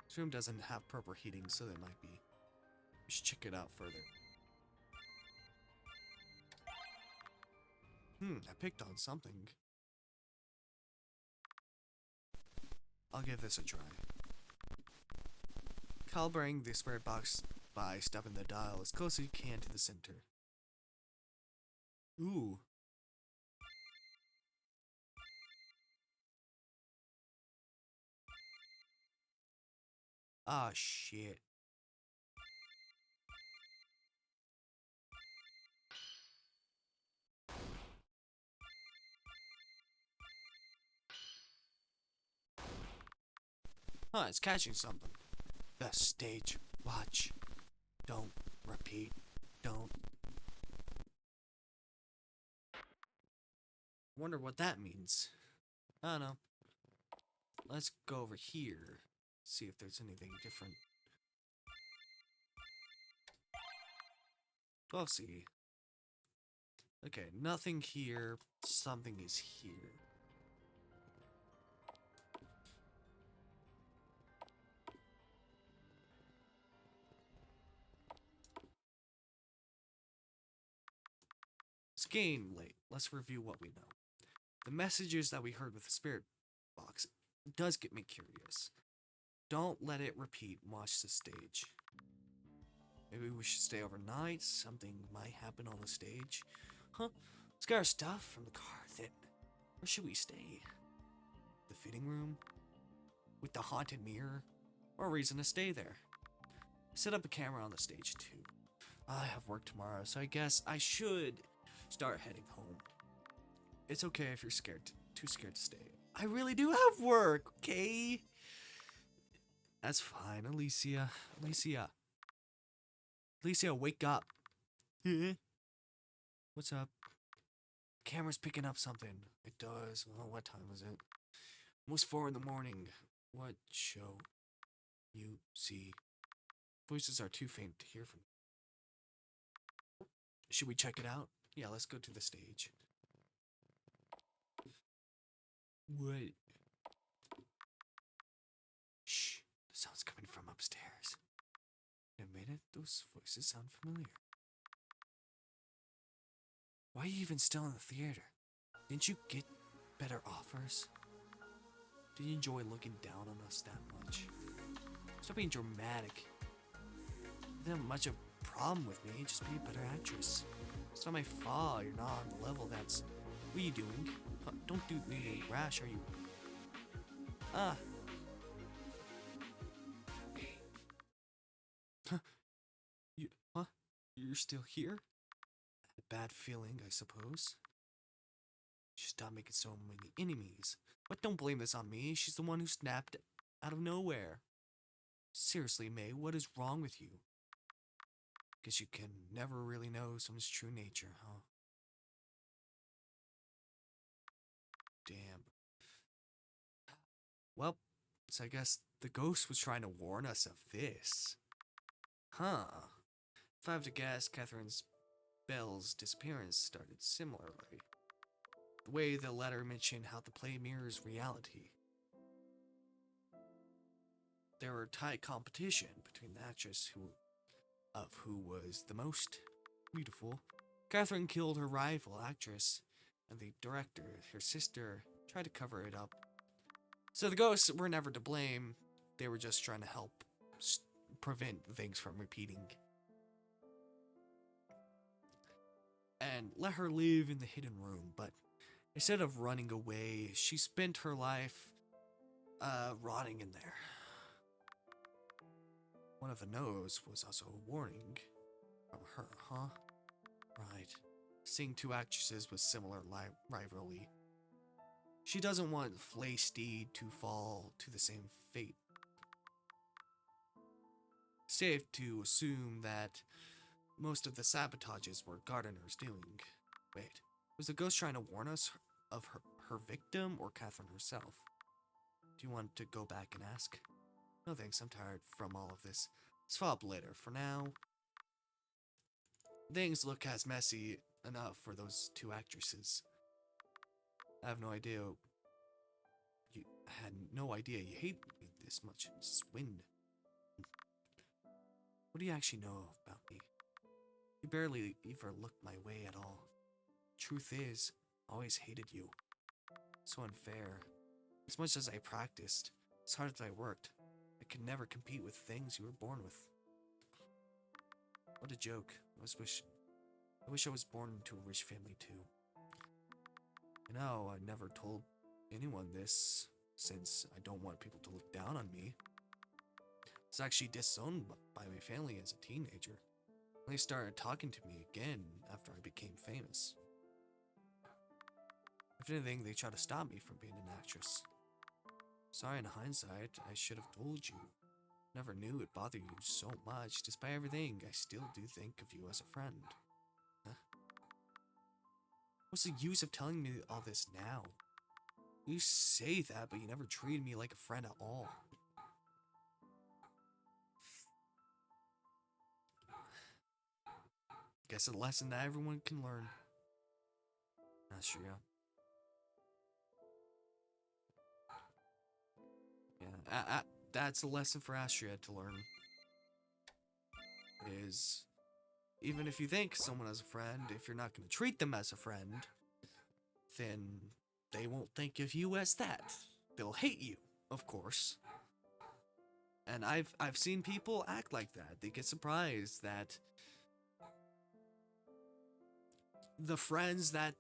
This room doesn't have proper heating, so there might be. We should check it out further. I picked on something. I'll give this a try. Calibrating the spirit box by stepping the dial as close as you can to the center. Ooh. Ah, shit. Huh, it's catching something. The stage. Watch. Don't repeat. Don't. Wonder what that means. I don't know. Let's go over here. See if there's anything different. We'll see. Okay, nothing here. Something is here. It's getting late. Let's review what we know. The messages that we heard with the spirit box does get me curious. Don't let it repeat. Watch the stage. Maybe we should stay overnight. Something might happen on the stage. Huh? Let's get our stuff from the car. Then, where should we stay? The fitting room? With the haunted mirror? Or a reason to stay there? Set up a camera on the stage too. I have work tomorrow, so I guess I should start heading home. It's okay if you're too scared to stay. I really do have work, okay? That's fine, Alicia. Alicia, wake up. What's up? Camera's picking up something. It does. Oh, what time is it? Almost 4 in the morning. What show you see? Voices are too faint to hear from. Should we check it out? Yeah, let's go to the stage. What? Shh. The sound's coming from upstairs. In a minute, those voices sound familiar. Why are you even still in the theater? Didn't you get better offers? Did you enjoy looking down on us that much? Stop being dramatic. You didn't have much of a problem with me, just be a better actress. It's not my fault you're not on the level that's... What are you doing? Don't do anything rash, are you? Ah. Huh? You're still here? A bad feeling, I suppose. She's not making so many enemies. But don't blame this on me. She's the one who snapped out of nowhere. Seriously, May, what is wrong with you? Guess you can never really know someone's true nature, huh? Damn. Well, so I guess the ghost was trying to warn us of this. Huh. If I have to guess, Catherine's Belle's disappearance started similarly. The way the letter mentioned how the play mirrors reality. There were tight competition between the actress who was the most beautiful. Catherine killed her rival actress, and the director, her sister, tried to cover it up. So the ghosts were never to blame. They were just trying to help prevent things from repeating. And let her live in the hidden room, but instead of running away, she spent her life rotting in there. One of the notes was also a warning from her, huh? Right. Seeing two actresses with similar rivalry. She doesn't want Flaysteed to fall to the same fate. Safe to assume that most of the sabotages were Gardener's doing. Wait, was the ghost trying to warn us of her victim or Catherine herself? Do you want to go back and ask? No thanks, I'm tired from all of this. Let's follow up later. For now, things look as messy enough for those two actresses. I have no idea. You had no idea you hate me this much. It's wind. What do you actually know about me? You barely even looked my way at all. Truth is, I always hated you. So unfair. As much as I practiced, as hard as I worked, I could never compete with things you were born with. What a joke. I I wish I was born into a rich family too. You know, I never told anyone this since I don't want people to look down on me. I was actually disowned by my family as a teenager. They started talking to me again after I became famous. If anything, they tried to stop me from being an actress. Sorry, in hindsight, I should have told you. Never knew it bothered you so much. Despite everything, I still do think of you as a friend. Huh? What's the use of telling me all this now? You say that, but you never treated me like a friend at all. Guess a lesson that everyone can learn. Astria. Yeah, that's a lesson for Astria to learn. Is even if you think someone as a friend, if you're not going to treat them as a friend, then they won't think of you as that. They'll hate you, of course. And I've seen people act like that. They get surprised that the friends that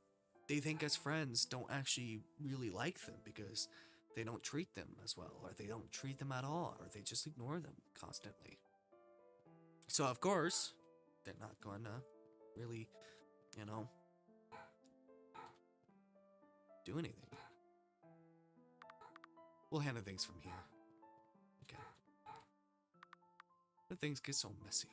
they think as friends don't actually really like them because they don't treat them as well, or they don't treat them at all, or they just ignore them constantly. So of course, they're not going to really, you know, do anything. We'll handle things from here. Okay. But things get so messy.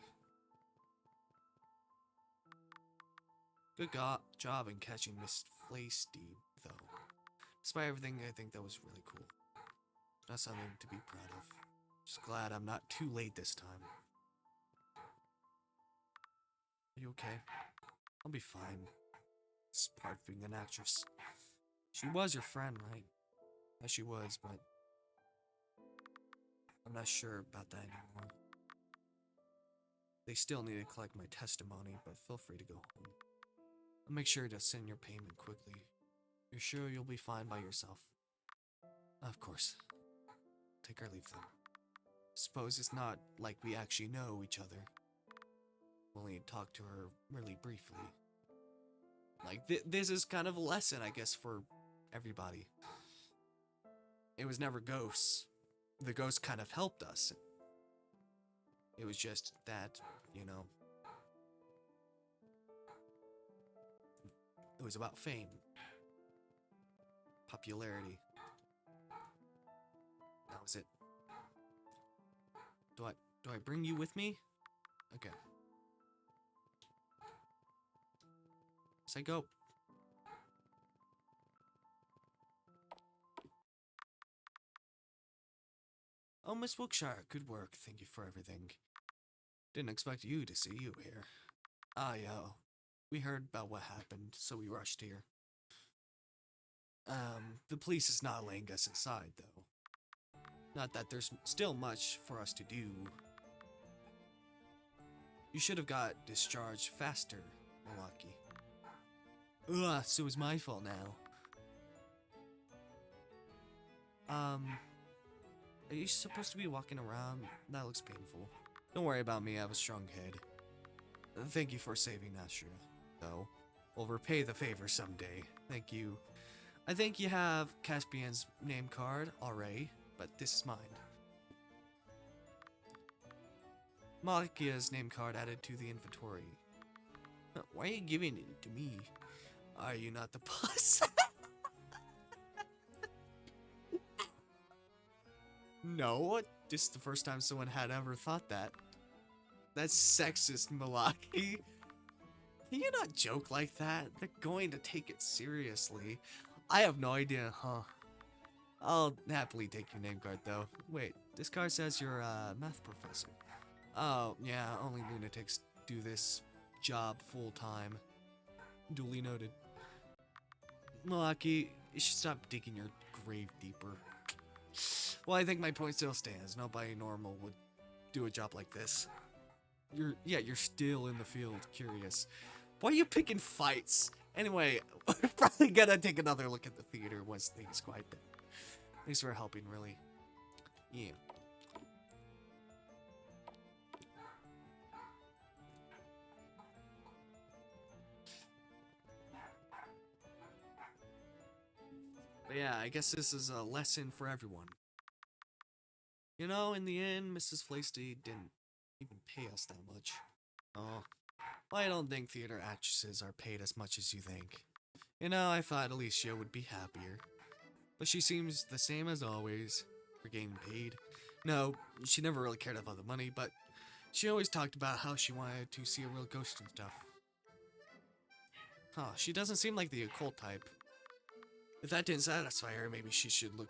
Good job in catching Miss Flaysty, though. Despite everything, I think that was really cool. That's something to be proud of. Just glad I'm not too late this time. Are you okay? I'll be fine. It's part of being an actress. She was your friend, right? Yeah, she was, but I'm not sure about that anymore. They still need to collect my testimony, but feel free to go home. I'll make sure to send your payment quickly. You're sure you'll be fine by yourself? Of course. Take our leave then. Suppose it's not like we actually know each other. Only talked to her really briefly. Like, this is kind of a lesson, I guess, for everybody. It was never ghosts. The ghosts kind of helped us. It was just that, you know, it was about fame. Popularity. That was it. Do I bring you with me? Okay. Say go. Oh, Miss Wilkshire, good work. Thank you for everything. Didn't expect you to see you here. Ah, yo. We heard about what happened, so we rushed here. The police is not letting us inside, though. Not that there's still much for us to do. You should have got discharged faster, Milwaukee. Ugh, so it's my fault now. Are you supposed to be walking around? That looks painful. Don't worry about me, I have a strong head. Thank you for saving Astria, though. We'll repay the favor someday. Thank you. I think you have Caspian's name card already, but this is mine. Malakia's name card added to the inventory. Why are you giving it to me? Are you not the boss? No, this is the first time someone had ever thought that. That's sexist, Malaki. Can you not joke like that? They're going to take it seriously. I have no idea, huh? I'll happily take your name card, though. Wait, this card says you're a math professor. Oh, yeah, only lunatics do this job full-time. Duly noted. Malaki, you should stop digging your grave deeper. Well, I think my point still stands. Nobody normal would do a job like this. You're still in the field, curious. Why are you picking fights? Anyway, we're probably gonna take another look at the theater once things quiet down. Thanks for helping, really. Yeah. yeah, I guess this is a lesson for everyone. You know, in the end, Mrs. Flasty didn't even pay us that much. Oh, well, I don't think theater actresses are paid as much as you think. You know, I thought Alicia would be happier. But she seems the same as always, for getting paid. No, she never really cared about the money, but she always talked about how she wanted to see a real ghost and stuff. Huh, she doesn't seem like the occult type. If that didn't satisfy her, maybe she should look...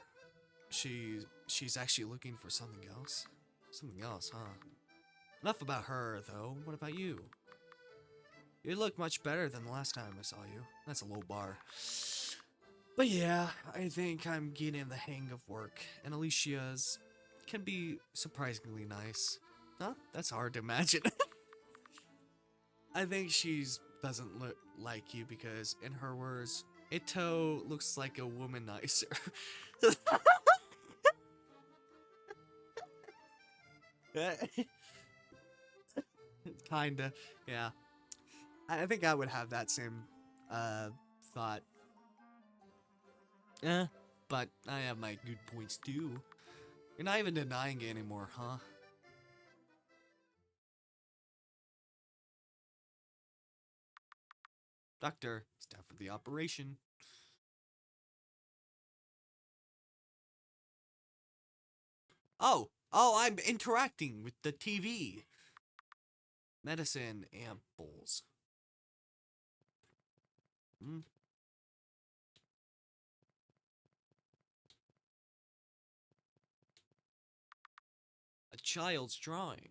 She's actually looking for something else? Something else, huh? Enough about her, though. What about you? You look much better than the last time I saw you. That's a low bar. But yeah, I think I'm getting the hang of work, and Alicia's can be surprisingly nice. Huh? That's hard to imagine. I think she's doesn't look like you because, in her words, Ito looks like a womanizer. Kinda, yeah. I think I would have that same thought. But I have my good points too. You're not even denying it anymore, huh? Doctor, staff for the operation. Oh, I'm interacting with the TV. Medicine ampoules. Hmm? A child's drawing.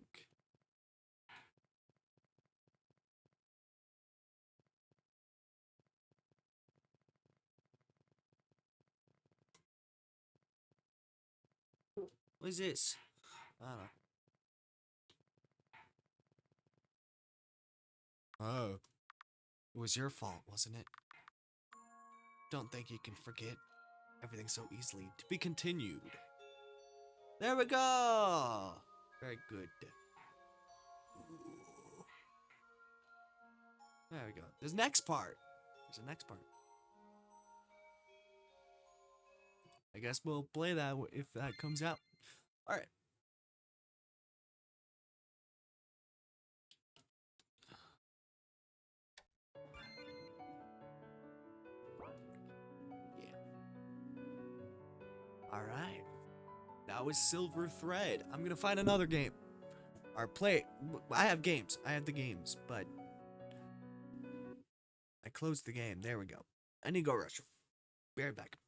What is this? I don't know. Oh, it was your fault, wasn't it? Don't think you can forget everything so easily. To be continued. There we go. Very good. Ooh. There we go. There's next part. There's a next part. I guess we'll play that if that comes out. All right. Yeah. All right. That was Silver Thread. I'm gonna find another game. Or play. I have games. I have the games, but I closed the game. There we go. I need to go restroom. Be right back.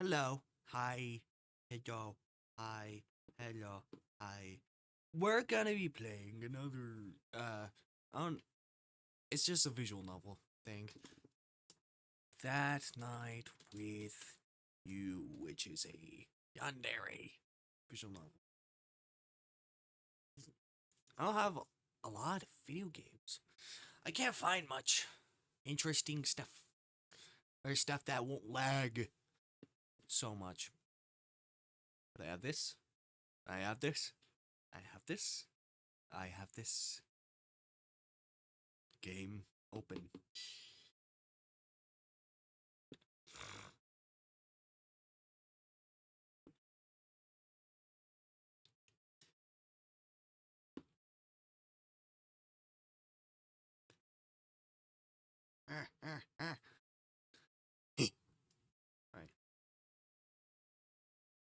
Hello. Hi. Hello. Hi. Hello. Hi. We're gonna be playing another I don't it's just a visual novel thing. That Night with You, which is a yandere visual novel. I don't have a lot of video games. I can't find much interesting stuff. Or stuff that won't lag so much. But I have this. I have this. I have this. I have this. Game open. Alright.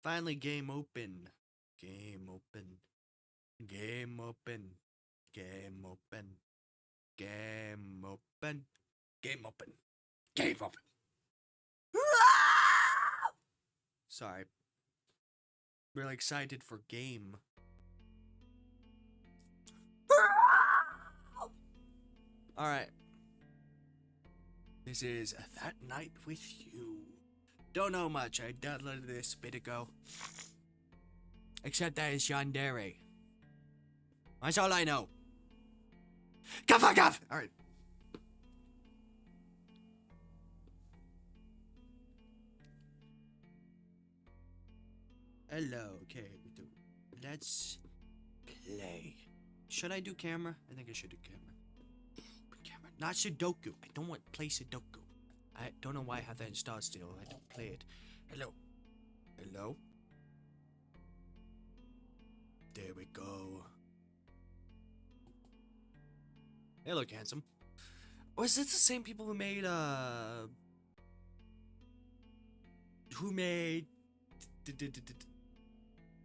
Finally, game open. Game open. Game open. Game open. Game open. Game open. Game open. Sorry. Really excited for game. Alright. This is That Night with You. Don't know much. I downloaded this a bit ago. Except that it's yandere. That's all I know. Fuck off! Alright. Hello, okay. Let's play. Should I do camera? I think I should do camera. Not Sudoku. I don't want to play Sudoku. I don't know why I have that installed still. I don't play it. Hello. Hello. There we go. Hey, look, handsome. Or is it the same people who made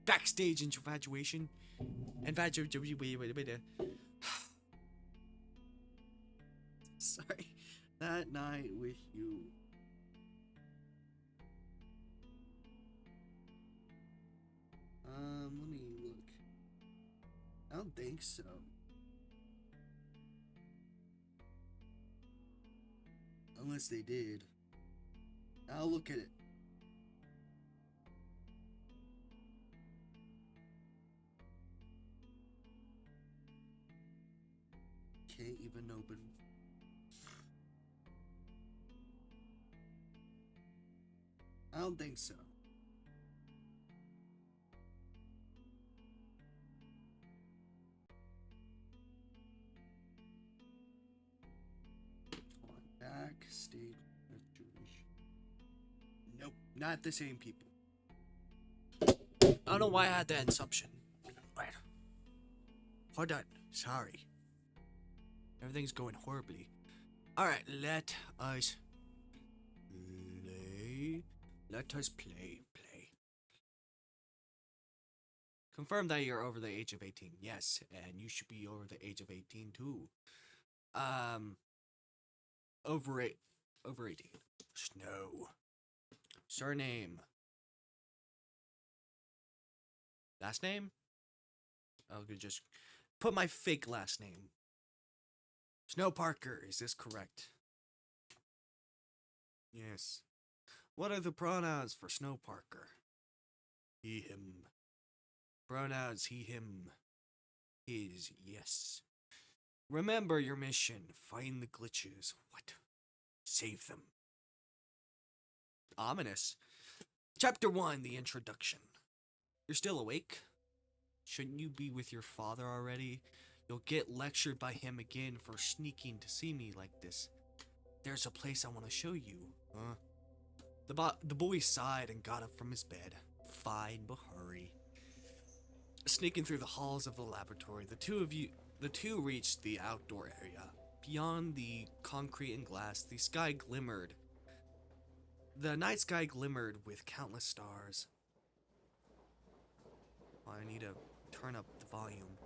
Backstage Infatuation? Sorry. That Night with You. Let me look. I don't think so. Unless they did. I'll look at it. Can't even open. I don't think so. Backstage Infatuation. Nope, not the same people. I don't know why I had that assumption. Right. Hold on. Sorry. Everything's going horribly. Alright, let us play. Let us play. Confirm that you're over the age of 18. Yes, and you should be over the age of 18 too. Over 18. Snow. Surname. Last name? I'll just put my fake last name. Snow Parker, is this correct? Yes. What are the pronouns for Snow Parker? He, him. Pronouns he, him. His, yes. Remember your mission. Find the glitches. What? Save them. Ominous. Chapter 1, the introduction. You're still awake? Shouldn't you be with your father already? You'll get lectured by him again for sneaking to see me like this. There's a place I want to show you. Huh? The boy sighed and got up from his bed. Fine, but hurry. Sneaking through the halls of the laboratory, the two reached the outdoor area. Beyond the concrete and glass, the sky glimmered. The night sky glimmered with countless stars. I need to turn up the volume.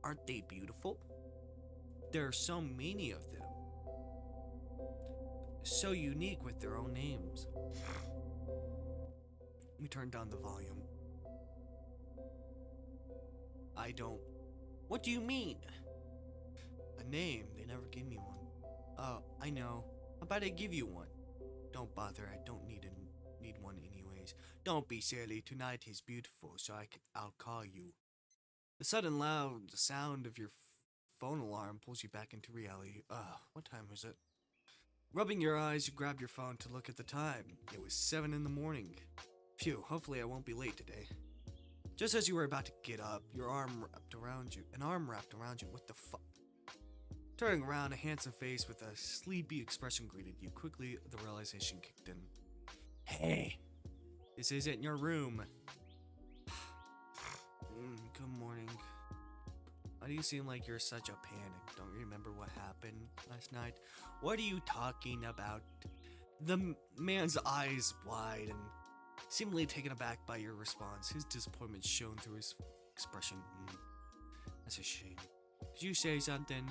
Aren't they beautiful? There are so many of them. so unique with their own names. We turned down the volume. I don't. What do you mean? A name. They never gave me one. Oh, I know. How about I give you one? Don't bother. I don't need one anyways. Don't be silly. Tonight is beautiful, so I'll call you. The sudden loud sound of your phone alarm pulls you back into reality. What time is it? Rubbing your eyes, you grab your phone to look at the time. It was 7 in the morning. Phew, hopefully I won't be late today. Just as you were about to get up, an arm wrapped around you. What the fuck? Turning around, a handsome face with a sleepy expression greeted you. Quickly, the realization kicked in. Hey, this isn't your room. Good morning. Why do you seem like you're such a panic? Don't you remember what happened last night? What are you talking about? The man's eyes wide and seemingly taken aback by your response. His disappointment shone through his expression. That's a shame. Did you say something?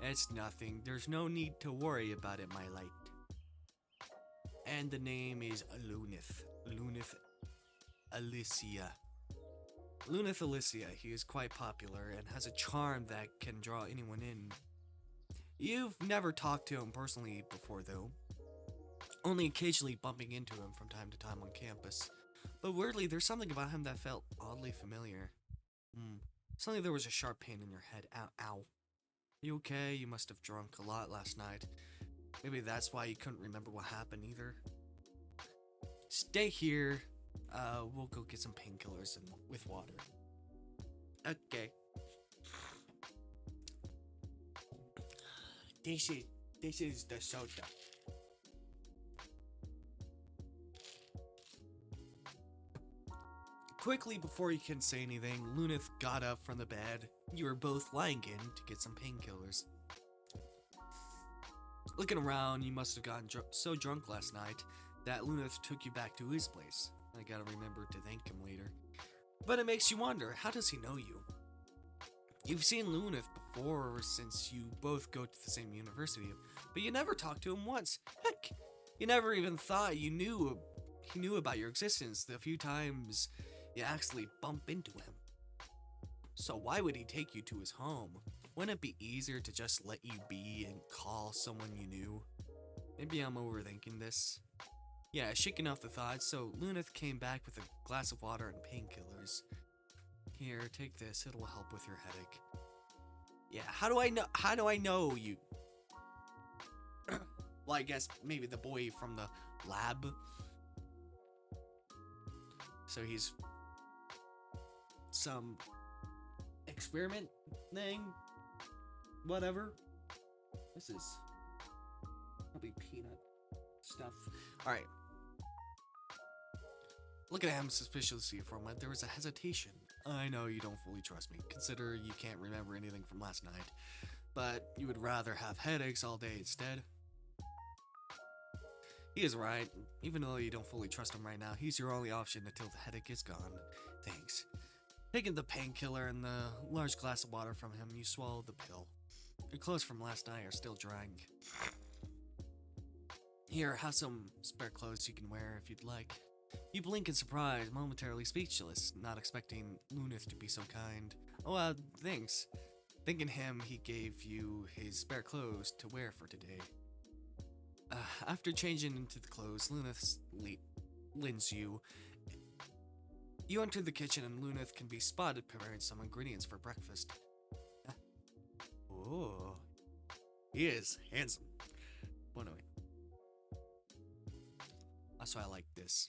It's nothing. There's no need to worry about it, my light. And the name is Lunith. Lunith Alicia. Lunith Alicia. He is quite popular and has a charm that can draw anyone in. You've never talked to him personally before, though. Only occasionally bumping into him from time to time on campus. But weirdly, there's something about him that felt oddly familiar. Suddenly there was a sharp pain in your head. Ow, ow. You okay? You must have drunk a lot last night. Maybe that's why you couldn't remember what happened either. Stay here. We'll go get some painkillers with water. Okay. This is the soda. Quickly, before you can say anything, Lunith got up from the bed. You were both lying in to get some painkillers. Looking around, you must have gotten so drunk last night that Lunith took you back to his place. I gotta remember to thank him later. But it makes you wonder, how does he know you? You've seen Lunith before since you both go to the same university, but you never talked to him once. Heck, you never even thought he knew about your existence the few times you actually bump into him. So why would he take you to his home? Wouldn't it be easier to just let you be and call someone you knew? Maybe I'm overthinking this. Yeah, shaking off the thoughts, so Lunith came back with a glass of water and painkillers. Here, take this, it'll help with your headache. Yeah, how do I know you? Well, I guess maybe the boy from the lab. So he's some experiment thing, whatever. This is probably peanut stuff. All right. Looking at him suspiciously for a moment, there was a hesitation. I know you don't fully trust me. Consider you can't remember anything from last night, but you would rather have headaches all day instead. He is right. Even though you don't fully trust him right now, he's your only option until the headache is gone. Thanks. Taking the painkiller and the large glass of water from him, you swallow the pill. Your clothes from last night are still drying. Here, have some spare clothes you can wear if you'd like. You blink in surprise, momentarily speechless, not expecting Lunith to be so kind. Oh, thanks. Thanking him, he gave you his spare clothes to wear for today. After changing into the clothes, Lunith lends you. You enter the kitchen and Lunith can be spotted preparing some ingredients for breakfast. Oh, he is handsome. Well, anyway. That's why I like this.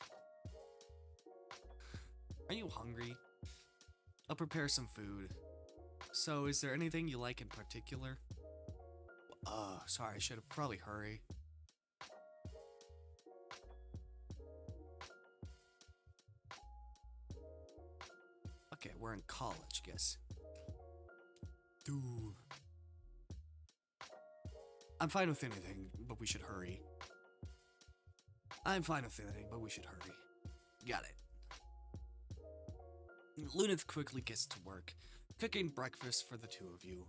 Are you hungry? I'll prepare some food. So, is there anything you like in particular? Sorry, I should have probably hurry. Okay, we're in college, guess. Dude. I'm fine with anything, but we should hurry. I'm fine with anything, but we should hurry. Got it. Lunith quickly gets to work, cooking breakfast for the two of you.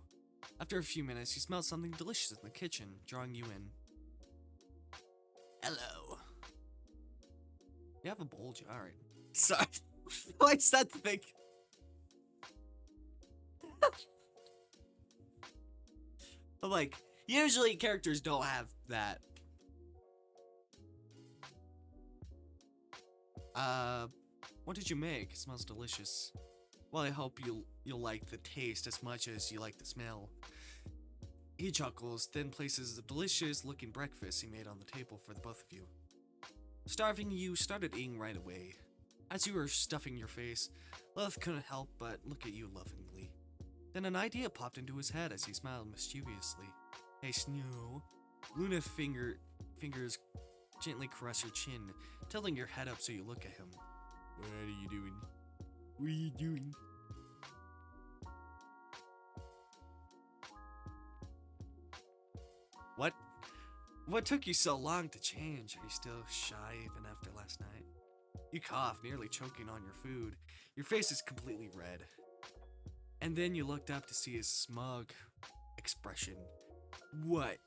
After a few minutes, you smell something delicious in the kitchen, drawing you in. Hello. You have a bulge. All right. Sorry. Why is that the thing? But like, usually characters don't have that. What did you make? It smells delicious. Well, I hope you'll like the taste as much as you like the smell. He chuckles, then places a delicious-looking breakfast he made on the table for the both of you. Starving, you started eating right away. As you were stuffing your face, Lilith couldn't help but look at you lovingly. Then an idea popped into his head as he smiled mischievously. Hey, Snow. Luna's fingers gently caress your chin, tilting your head up so you look at him. What are you doing? What are you doing? What? What took you so long to change? Are you still shy even after last night? You cough, nearly choking on your food. Your face is completely red. And then you looked up to see his smug expression. What?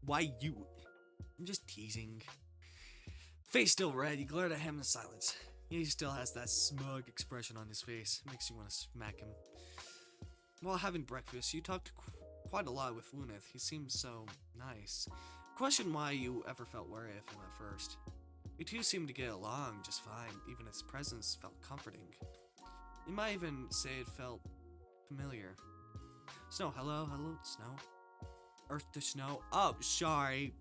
Why you? I'm just teasing. Face still red, you glared at him in silence. He still has that smug expression on his face. Makes you want to smack him. While having breakfast, you talked quite a lot with Lunith. He seemed so nice. Questioned why you ever felt wary of him at first. You two seemed to get along just fine. Even his presence felt comforting. You might even say it felt familiar. Snow, hello, Snow. Earth to Snow. Oh, sorry.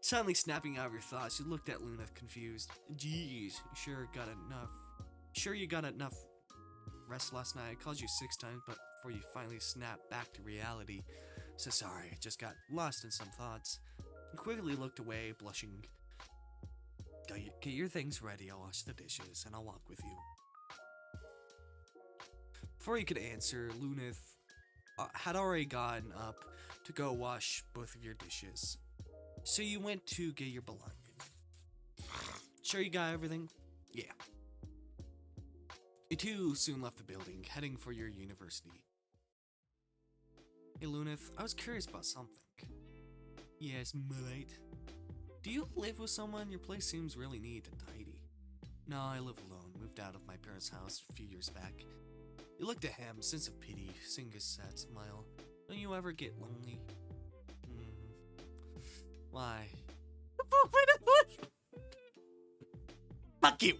Suddenly snapping out of your thoughts, you looked at Lunith confused. Jeez, you got enough rest last night. I called you 6 times, but before you finally snapped back to reality. So sorry, I just got lost in some thoughts. You quickly looked away, blushing. Get your things ready, I'll wash the dishes, and I'll walk with you. Before you could answer, Lunith had already gotten up to go wash both of your dishes. So you went to get your belongings. Sure you got everything? Yeah. You two soon left the building, heading for your university. Hey Lunith, I was curious about something. Yes, mate. Do you live with someone? Your place seems really neat and tidy. No, I live alone. Moved out of my parents' house a few years back. You looked at him, sense of pity, seeing his sad smile. Don't you ever get lonely? Why? Fuck you!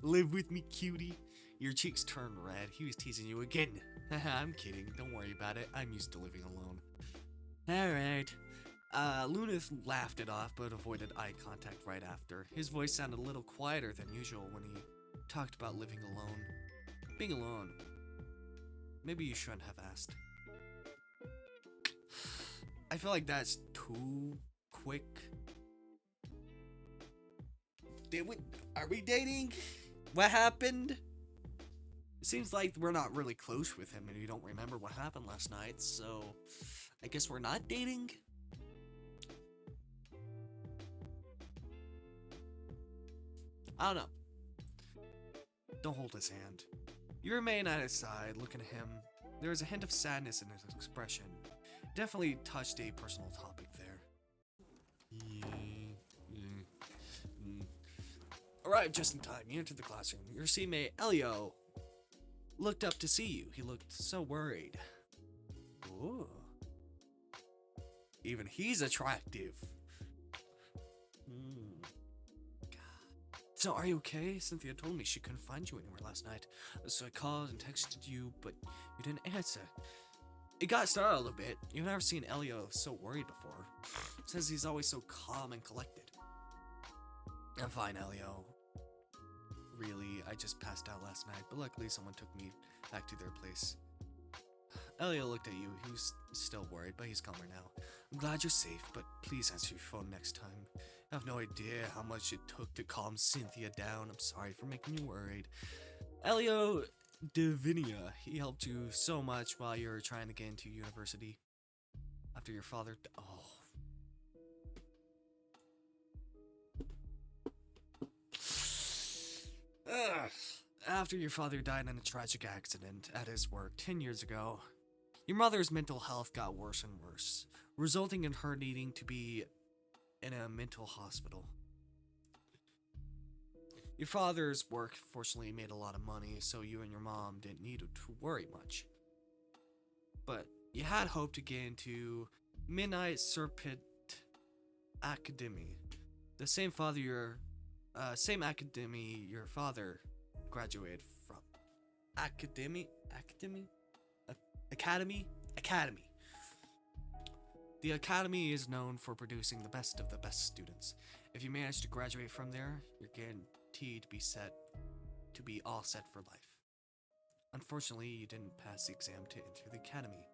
Live with me, cutie. Your cheeks turned red. He was teasing you again. I'm kidding. Don't worry about it. I'm used to living alone. Alright. Lunith laughed it off, but avoided eye contact right after. His voice sounded a little quieter than usual when he talked about living alone. Being alone. Maybe you shouldn't have asked. I feel like that's too quick. Are we dating? What happened? It seems like we're not really close with him and you don't remember what happened last night, so I guess we're not dating? I don't know. Don't hold his hand. You remain at his side, looking at him. There was a hint of sadness in his expression. Definitely touched a personal topic there. Arrived just in time. You entered the classroom. Your seatmate, Elio, looked up to see you. He looked so worried. Ooh. Even he's attractive. So, are you okay? Cynthia told me she couldn't find you anywhere last night. So I called and texted you, but you didn't answer. It got started a little bit. You've never seen Elio so worried before. Says he's always so calm and collected. I'm fine, Elio. Really, I just passed out last night, but luckily someone took me back to their place. Elio looked at you. He was still worried, but he's calmer now. I'm glad you're safe, but please answer your phone next time. I have no idea how much it took to calm Cynthia down. I'm sorry for making you worried. Elio Divinia, he helped you so much while you were trying to get into university. After your father... After your father died in a tragic accident at his work 10 years ago, your mother's mental health got worse and worse, resulting in her needing to be in a mental hospital. Your father's work fortunately made a lot of money, so you and your mom didn't need to worry much. But you had hoped to get into Midnight Serpent Academy, the same academy your father graduated from. Academy. The academy is known for producing the best of the best students. If you manage to graduate from there, you're guaranteed to be all set for life. Unfortunately, you didn't pass the exam to enter the academy,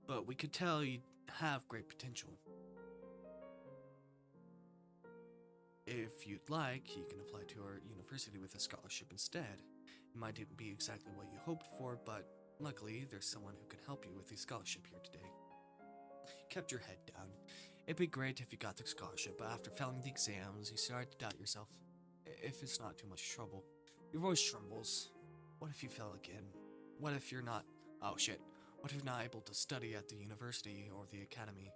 but we could tell you have great potential. If you'd like, you can apply to our university with a scholarship instead. It might not be exactly what you hoped for, but luckily, there's someone who can help you with the scholarship here today. You kept your head down. It'd be great if you got the scholarship, but after failing the exams, you started to doubt yourself. If it's not too much trouble. Your voice trembles. What if you fail again? What if you're not... Oh shit. What if you're not able to study at the university or the academy?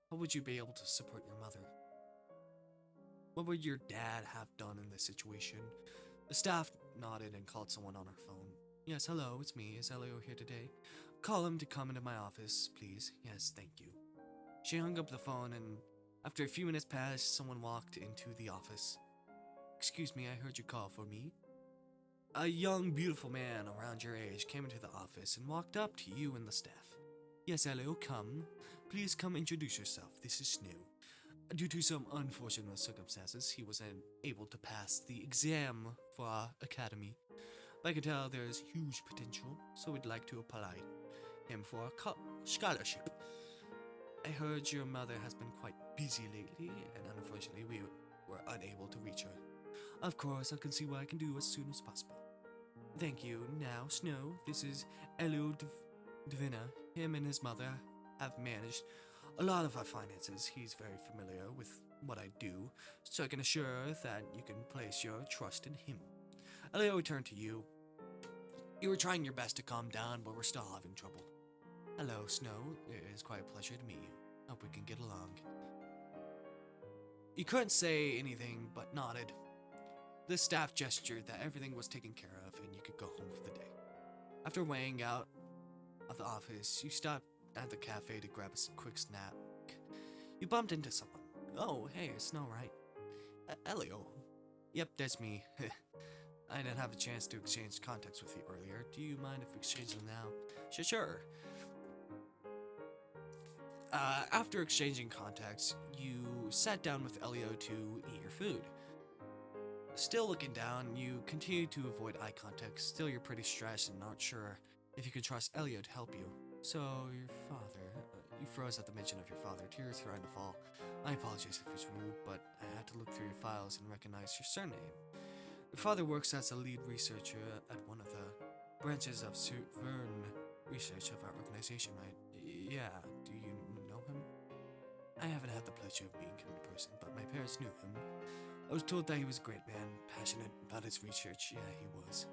How would you be able to support your mother? What would your dad have done in this situation? The staff nodded and called someone on her phone. Yes, hello, it's me. Is Elio here today? Call him to come into my office, please. Yes, thank you. She hung up the phone, and after a few minutes passed, someone walked into the office. Excuse me, I heard you call for me. A young, beautiful man around your age came into the office and walked up to you and the staff. Yes, Elio, come. Please come introduce yourself. This is Snow. Due to some unfortunate circumstances, he was unable to pass the exam for our academy. But I can tell there is huge potential, so we'd like to apply him for a scholarship. I heard your mother has been quite busy lately, and unfortunately we were unable to reach her. Of course, I can see what I can do as soon as possible. Thank you. Now, Snow, this is Elio Divina. Him and his mother have managed a lot of our finances. He's very familiar with what I do, so I can assure that you can place your trust in him. Elio turned to you. You were trying your best to calm down, but we're still having trouble. Hello, Snow. It is quite a pleasure to meet you. Hope we can get along. You couldn't say anything, but nodded. The staff gestured that everything was taken care of and you could go home for the day. After weighing out of the office, you stopped at the cafe to grab a quick snack. You bumped into someone. Oh, hey, it's Snow, right? Elio. Yep, that's me. I didn't have a chance to exchange contacts with you earlier. Do you mind if we exchange them now? Sure. After exchanging contacts, you sat down with Elio to eat your food. Still looking down, you continue to avoid eye contact. Still, you're pretty stressed and not sure if you can trust Elio to help you. So, your father... you froze at the mention of your father, tears starting to fall. I apologize if it's rude, but I had to look through your files and recognize your surname. Your father works as a lead researcher at one of the branches of Vern Research of our organization, right? Yeah, do you know him? I haven't had the pleasure of meeting him in person, but my parents knew him. I was told that he was a great man, passionate about his research. Yeah, he was.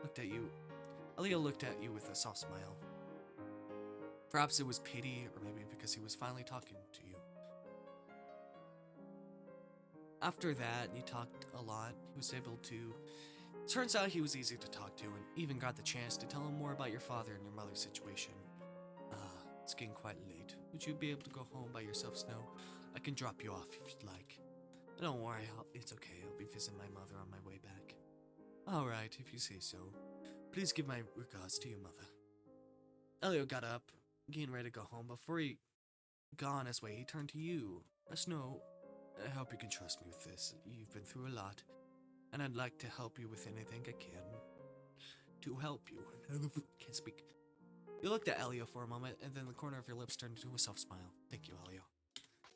Looked at you. Elio looked at you with a soft smile. Perhaps it was pity, or maybe because he was finally talking to you. After that, you talked a lot. He was able to... Turns out he was easy to talk to, and even got the chance to tell him more about your father and your mother's situation. It's getting quite late. Would you be able to go home by yourself, Snow? I can drop you off if you'd like. Don't worry, it's okay. I'll be visiting my mother on my way back. Alright, if you say so. Please give my regards to your mother. Elio got up, getting ready to go home. Before he got on his way, he turned to you. Snow, I hope you can trust me with this. You've been through a lot, and I'd like to help you with anything I can. To help you. Can't speak. You looked at Elio for a moment, and then the corner of your lips turned into a soft smile. Thank you, Elio.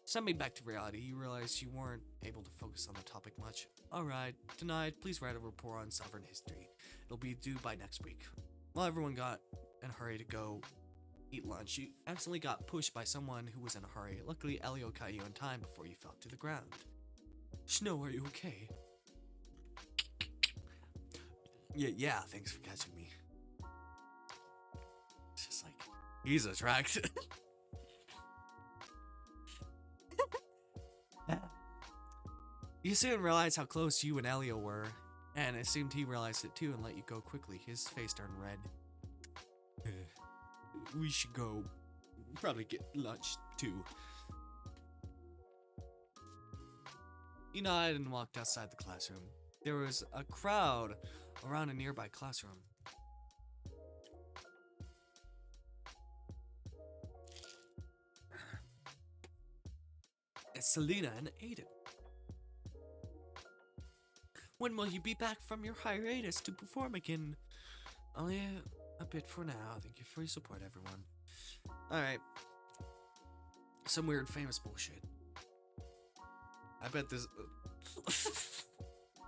Summing back to reality, you realized you weren't able to focus on the topic much. Alright, tonight, please write a report on sovereign history. It'll be due by next week. While everyone got in a hurry to go eat lunch, you accidentally got pushed by someone who was in a hurry. Luckily, Elio caught you in time before you fell to the ground. Snow, are you okay? Yeah, thanks for catching me. It's just like, he's attracted. You soon realized how close you and Elio were, and it seemed he realized it too and let you go quickly. His face turned red. We should go. Probably get lunch too. You nodded and walked outside the classroom. There was a crowd around a nearby classroom. It's Selena and Aiden. When will you be back from your hiatus to perform again? Only a bit for now. Thank you for your support, everyone. Alright. Some weird famous bullshit. I bet this...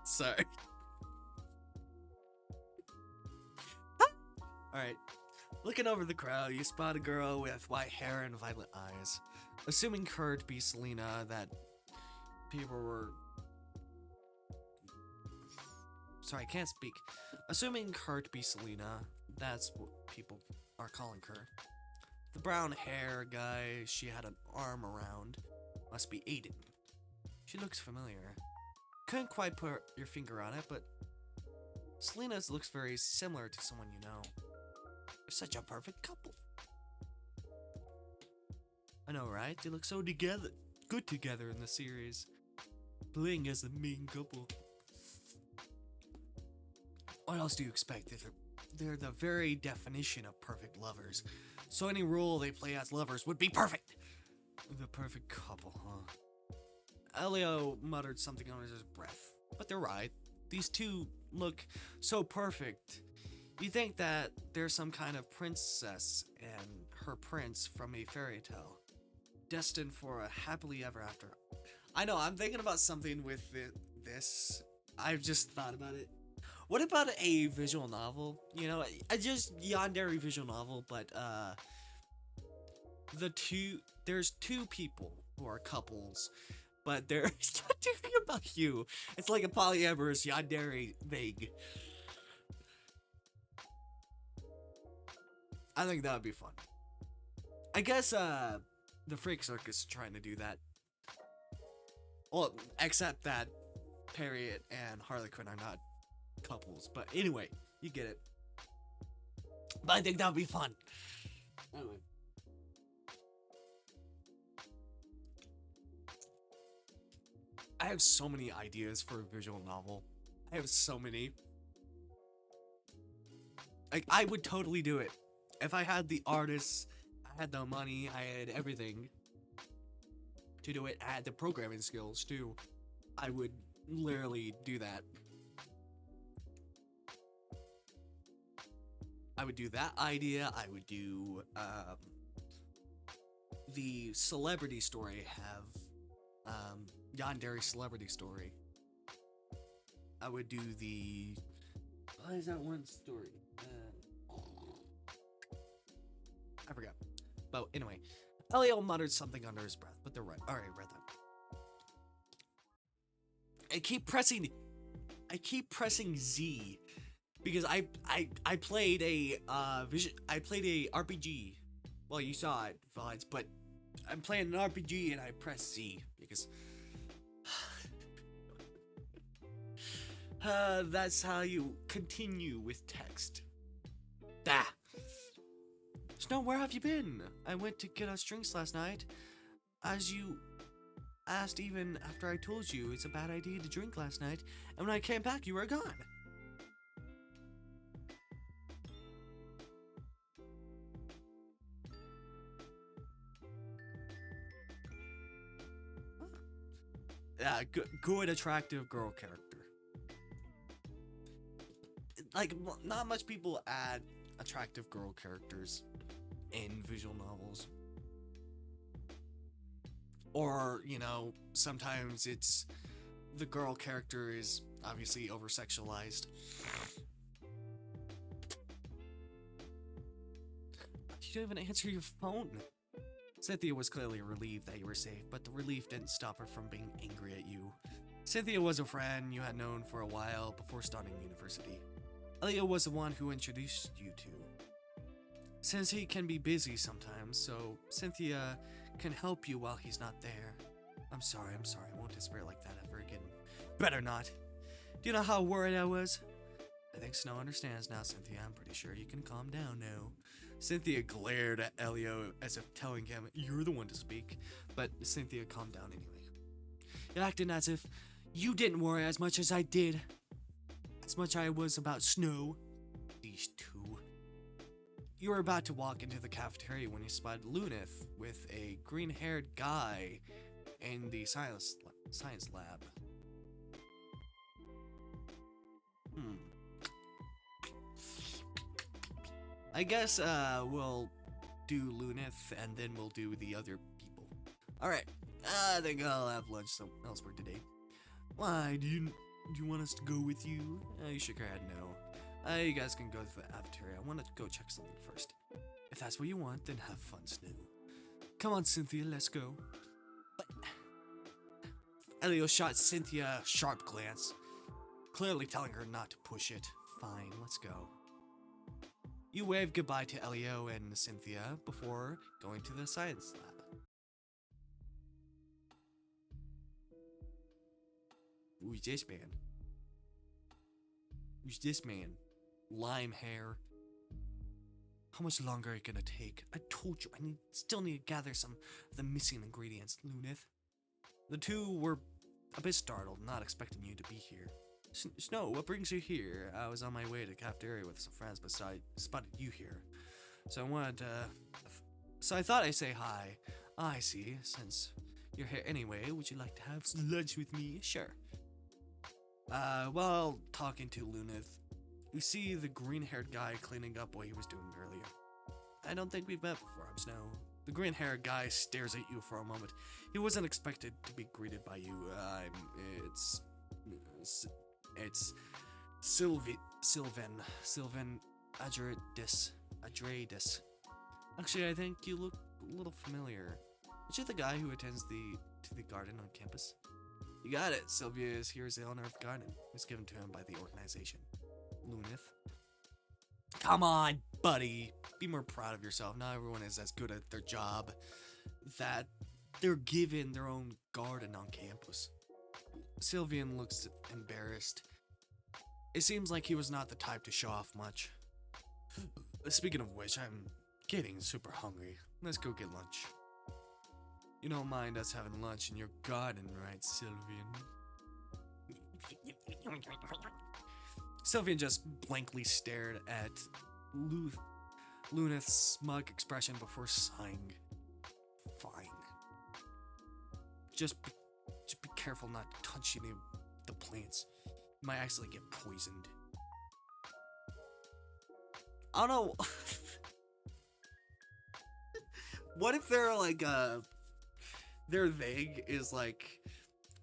Sorry. Alright. Looking over the crowd, you spot a girl with white hair and violet eyes. Assuming her to be Selena, that people were... Sorry, I can't speak. Assuming her to be Selena, that's what people are calling her. The brown hair guy she had an arm around must be Aiden. She looks familiar. Couldn't quite put your finger on it, but Selena's looks very similar to someone you know. They're such a perfect couple. I know, right? They look so good together in the series. Playing as a mean couple. What else do you expect? They're the very definition of perfect lovers. So any role they play as lovers would be perfect. The perfect couple, huh? Elio muttered something under his breath. But they're right. These two look so perfect. You think that they're some kind of princess and her prince from a fairy tale. Destined for a happily ever after. I know, I'm thinking about something with this. I've just thought about it. What about a visual novel? You know, just yandere visual novel, but there's two people who are couples, but they're talking about you. It's like a polyamorous yandere vague. I think that would be fun. I guess the Freak Circus is trying to do that. Well, except that Harriet and Harley Quinn are not couples, but anyway, you get it. But I think that would be fun. Anyway. I have so many ideas for a visual novel. I have so many. Like, I would totally do it. If I had the artists, I had the money, I had everything to do it. I had the programming skills too. I would literally do that. I would do that idea. I would do the celebrity story. Have yandere celebrity story. I would do the. What is that one story? I forgot. But anyway, Elio muttered something under his breath. But they're right. All right, read that. I keep pressing Z. Because I played a RPG. Well, you saw it, VODs, but I'm playing an RPG and I press Z because that's how you continue with text. Snow, where have you been? I went to get us drinks last night. As you asked even after I told you it's a bad idea to drink last night, and when I came back you were gone. Yeah, good, attractive girl character. Like, not much people add attractive girl characters in visual novels. Or, you know, sometimes it's the girl character is obviously over-sexualized. You don't even answer your phone. Cynthia was clearly relieved that you were safe, but the relief didn't stop her from being angry at you. Cynthia was a friend you had known for a while before starting university. Elio was the one who introduced you to. Since he can be busy sometimes, so Cynthia can help you while he's not there. I'm sorry, I won't despair like that ever again. better not. Do you know how worried I was? I think Snow understands now, Cynthia. I'm pretty sure you can calm down now. Cynthia glared at Elio as if telling him, you're the one to speak. But Cynthia calmed down anyway. You're acting as if you didn't worry as much as I did. As much I was about Snow. These two. You were about to walk into the cafeteria when you spotted Lunith with a green-haired guy in the science lab. I guess we'll do Lunith and then we'll do the other people. Alright, I think I'll have lunch elsewhere today. Why, do you want us to go with you? You shook her head no. You guys can go to the cafeteria. I want to go check something first. If that's what you want, then have fun, Snow. Come on, Cynthia, let's go. But Elio shot Cynthia a sharp glance, clearly telling her not to push it. Fine, let's go. You wave goodbye to Elio and Cynthia before going to the science lab. Who's this man? Who's this man? Lime hair. How much longer are you gonna take? I told you, still need to gather some of the missing ingredients, Lunith. The two were a bit startled, not expecting you to be here. Snow, what brings you here? I was on my way to the cafeteria with some friends, but I spotted you here. So I thought I'd say hi. I see, since you're here anyway, would you like to have some lunch with me? Sure. While talking to Lunith, you see the green-haired guy cleaning up what he was doing earlier. I don't think we've met before, I'm Snow. The green-haired guy stares at you for a moment. He wasn't expected to be greeted by you. It's Sylvan Adredis. Actually, I think you look a little familiar. Is you the guy who attends to the garden on campus? You got it. Sylvia is here as the owner of the garden. It was given to him by the organization. Lunith. Come on, buddy. Be more proud of yourself. Not everyone is as good at their job that they're given their own garden on campus. Sylvian looks embarrassed. It seems like he was not the type to show off much. Speaking of which, I'm getting super hungry. Let's go get lunch. You don't mind us having lunch in your garden, right, Sylvian? Sylvian just blankly stared at Lunith's smug expression before sighing. Fine. Just be careful not to touch any of the plants. You might actually get poisoned. I don't know. What if they're like their thing is like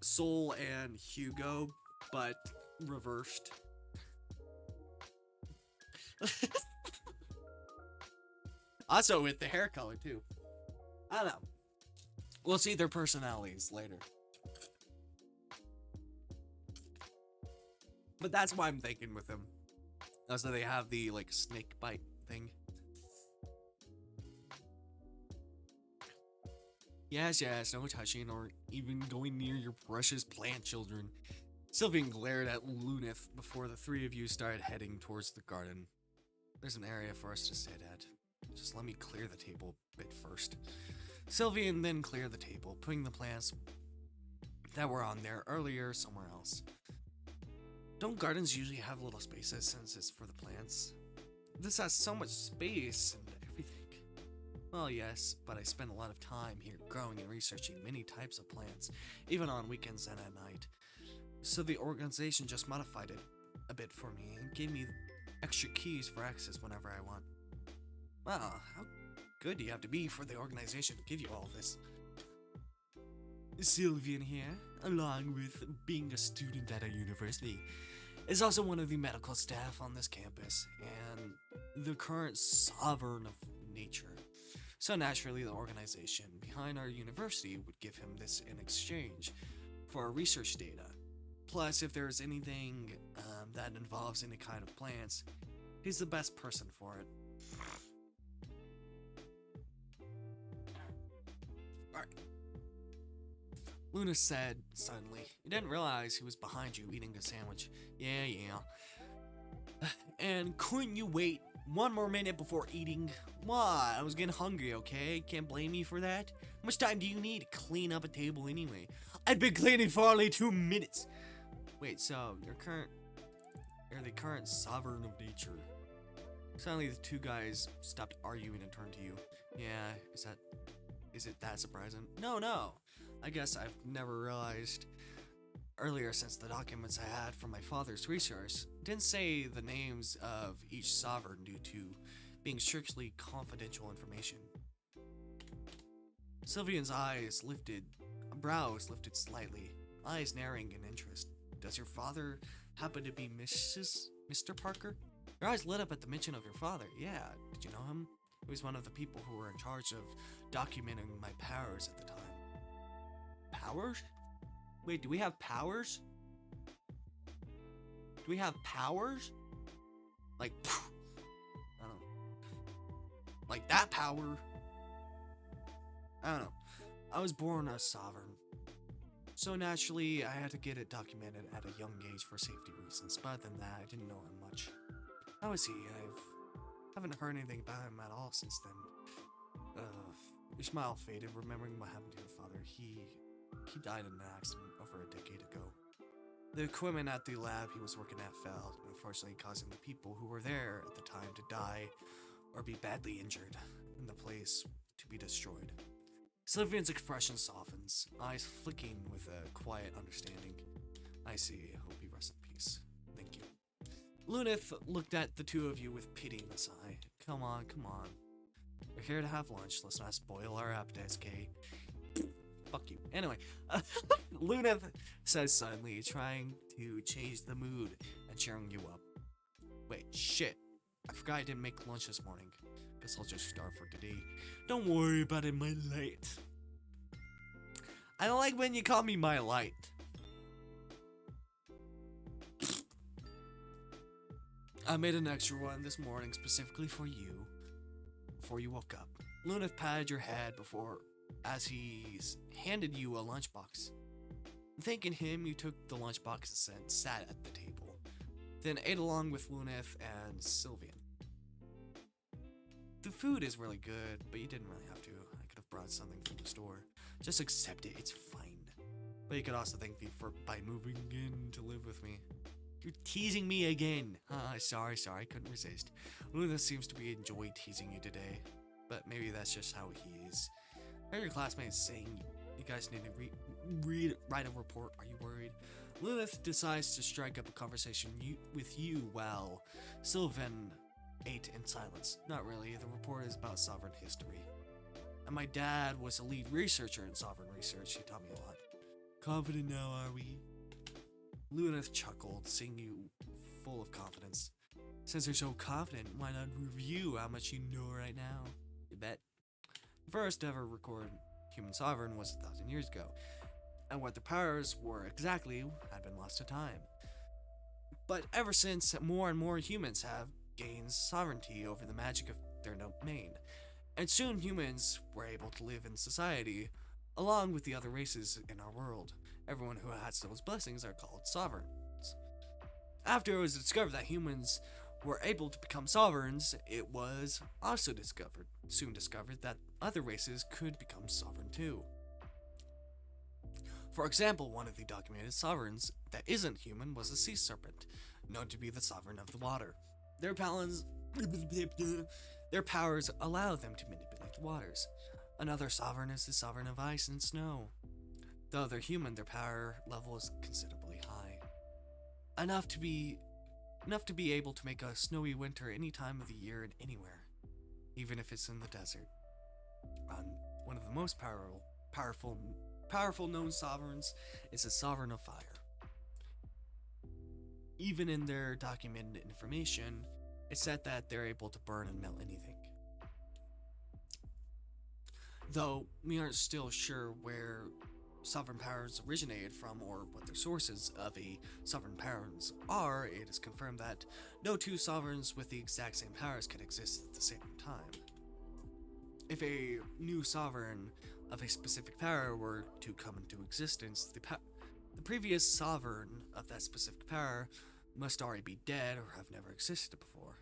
Soul and Hugo, but reversed? Also with the hair color too. I don't know. We'll see their personalities later. But that's why I'm thinking with them. Also, they have the like snake bite thing. Yes, no touching or even going near your precious plant children. Sylvian glared at Lunith before the three of you started heading towards the garden. There's an area for us to sit at. Just let me clear the table a bit first. Sylvian then cleared the table, putting the plants that were on there earlier somewhere else. Don't gardens usually have little spaces since it's for the plants? This has so much space and everything. Well, yes, but I spend a lot of time here growing and researching many types of plants, even on weekends and at night. So the organization just modified it a bit for me and gave me extra keys for access whenever I want. Wow, how good do you have to be for the organization to give you all this? Sylvian here, along with being a student at a university, is also one of the medical staff on this campus and the current sovereign of nature. So naturally, the organization behind our university would give him this in exchange for our research data. Plus, if there's anything that involves any kind of plants, he's the best person for it. Alright. Luna said suddenly. You didn't realize he was behind you eating a sandwich. Yeah. And couldn't you wait one more minute before eating? Why? I was getting hungry, okay? Can't blame me for that. How much time do you need to clean up a table anyway? I've been cleaning for only 2 minutes. Wait, so you're the current sovereign of nature. Suddenly the two guys stopped arguing and turned to you. Yeah, is it that surprising? No. I guess I've never realized earlier since the documents I had from my father's research didn't say the names of each sovereign due to being strictly confidential information. Sylvian's brows lifted slightly, eyes narrowing in interest. Does your father happen to be Mr. Parker? Your eyes lit up at the mention of your father. Yeah, did you know him? He was one of the people who were in charge of documenting my powers at the time. Powers? Wait, do we have powers? Do we have powers? Like, I don't know. Like that power? I don't know. I was born a sovereign. So naturally, I had to get it documented at a young age for safety reasons. But other than that, I didn't know him much. How is he? Haven't heard anything about him at all since then. Your smile faded, remembering what happened to your father. He died in an accident over a decade ago. The equipment at the lab he was working at failed, unfortunately causing the people who were there at the time to die or be badly injured, and the place to be destroyed. Sylvian's expression softens, eyes flicking with a quiet understanding. I see. Hope you rest in peace. Thank you. Lunith looked at the two of you with pity in a sigh. Come on. We're here to have lunch. Let's not spoil our appetites, okay? Fuck you. Anyway, Lunith says suddenly, trying to change the mood and cheering you up. Wait, shit. I forgot I didn't make lunch this morning. Guess I'll just starve for today. Don't worry about it, my light. I don't like when you call me my light. I made an extra one this morning specifically for you. Before you woke up. Lunith patted your head as he handed you a lunchbox. Thanking him, you took the lunchbox and sat at the table. Then ate along with Lunith and Sylvian. The food is really good, but you didn't really have to. I could have brought something from the store. Just accept it, it's fine. But you could also thank me by moving in to live with me. You're teasing me again. Sorry, couldn't resist. Luna seems to be enjoying teasing you today, but maybe that's just how he is. I heard your classmates saying you guys need to write a report. Are you worried? Lunith decides to strike up a conversation with you while Sylvan ate in silence. Not really, the report is about sovereign history. And my dad was a lead researcher in sovereign research. He taught me a lot. Confident now, are we? Lunith chuckled, seeing you full of confidence. Since you're so confident, why not review how much you know right now? You bet. The first ever recorded human sovereign was 1,000 years ago, and what the powers were exactly had been lost to time. But ever since, more and more humans have gained sovereignty over the magic of their domain, and soon humans were able to live in society along with the other races in our world. Everyone who has those blessings are called sovereigns. After it was discovered that humans were able to become sovereigns, it was also soon discovered that other races could become sovereign too. For example, one of the documented sovereigns that isn't human was the sea serpent, known to be the sovereign of the water. Their powers allow them to manipulate the waters. Another sovereign is the sovereign of ice and snow. Though they're human, their power level is considerably high. Enough to be able to make a snowy winter any time of the year and anywhere, even if it's in the desert. One of the most powerful known sovereigns is the sovereign of fire. Even in their documented information, it's said that they're able to burn and melt anything. Though we aren't still sure where sovereign powers originated from or what their sources of a sovereign powers are, it is confirmed that no two sovereigns with the exact same powers can exist at the same time. If a new sovereign of a specific power were to come into existence, the previous sovereign of that specific power must already be dead or have never existed before.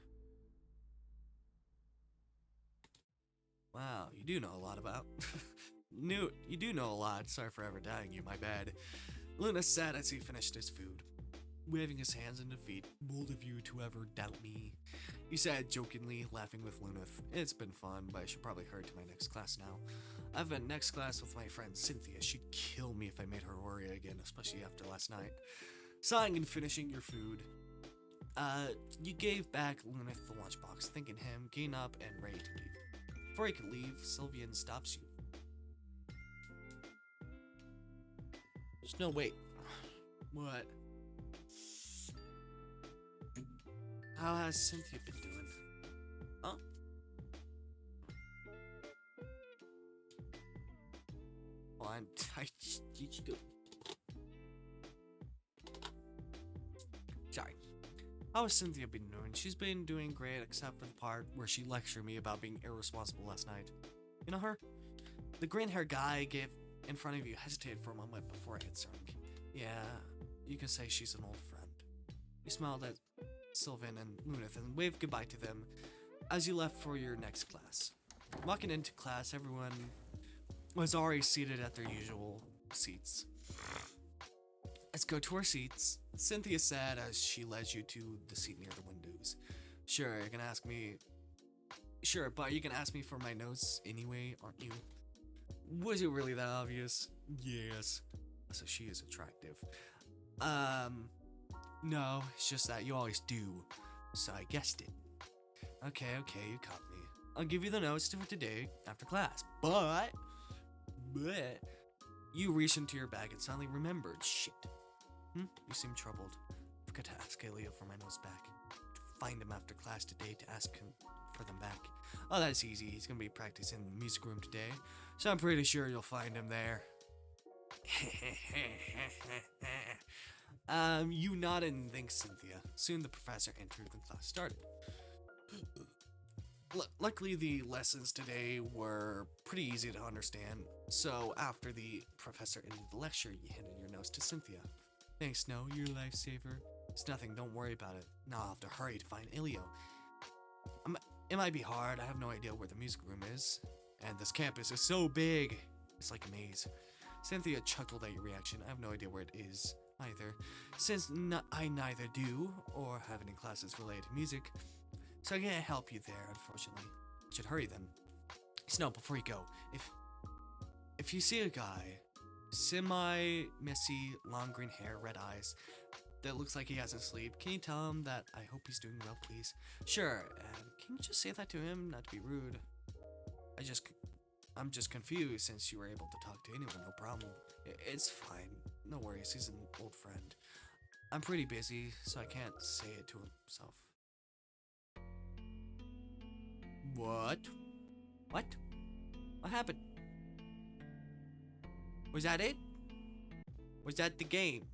Wow, you do know a lot about. You do know a lot. Sorry for ever doubting you, my bad. Luna sat as he finished his food, waving his hands in defeat. Bold of you to ever doubt me, he said jokingly, laughing with Lunith. It's been fun, but I should probably hurry to my next class now. I have a next class with my friend Cynthia. She'd kill me if I made her worry again, especially after last night. Sighing and finishing your food, you gave back Lunith the lunchbox, thanking him, getting up and ready to leave. Before he could leave, Sylvian stops you. There's no wait. What? How has Cynthia been doing? Huh? Oh, Sorry. How has Cynthia been doing? She's been doing great, except for the part where she lectured me about being irresponsible last night. You know her? The green-haired guy gave in front of you hesitated for a moment before answering. Yeah, you can say she's an old friend. You smiled at Sylvan and Lunith and waved goodbye to them as you left for your next class. Walking into class, everyone was already seated at their usual seats. Let's go to our seats, Cynthia said as she led you to the seat near the windows. Sure, you can ask me. Sure, but you can ask me for my notes anyway, aren't you? Was it really that obvious? Yes. So she is attractive. No, it's just that you always do. So I guessed it. Okay, you caught me. I'll give you the notes for today after class. But you reached into your bag and suddenly remembered. Shit. You seem troubled. I forgot to ask Elio for my notes back. To find him after class today to ask him for them back. Oh, that's easy. He's gonna be practicing in the music room today, so I'm pretty sure you'll find him there. You nodded and thanked Cynthia. Soon the professor entered and class started. Luckily, the lessons today were pretty easy to understand, so after the professor ended the lecture, you handed your notes to Cynthia. Thanks, Snow, you're a lifesaver. It's nothing, don't worry about it. Now I'll have to hurry to find Elio. It might be hard, I have no idea where the music room is. And this campus is so big. It's like a maze. Cynthia chuckled at your reaction. I have no idea where it is either, since I neither do or have any classes related to music, so I can't help you there, unfortunately. I should hurry then. Snow, before you go, if you see a guy, semi-messy, long green hair, red eyes, that looks like he hasn't slept, can you tell him that I hope he's doing well, please? Sure, and can you just say that to him, not to be rude? I'm just confused since you were able to talk to anyone, no problem. It's fine, no worries, he's an old friend. I'm pretty busy, so I can't say it to himself. What? What? What happened? Was that it? Was that the game?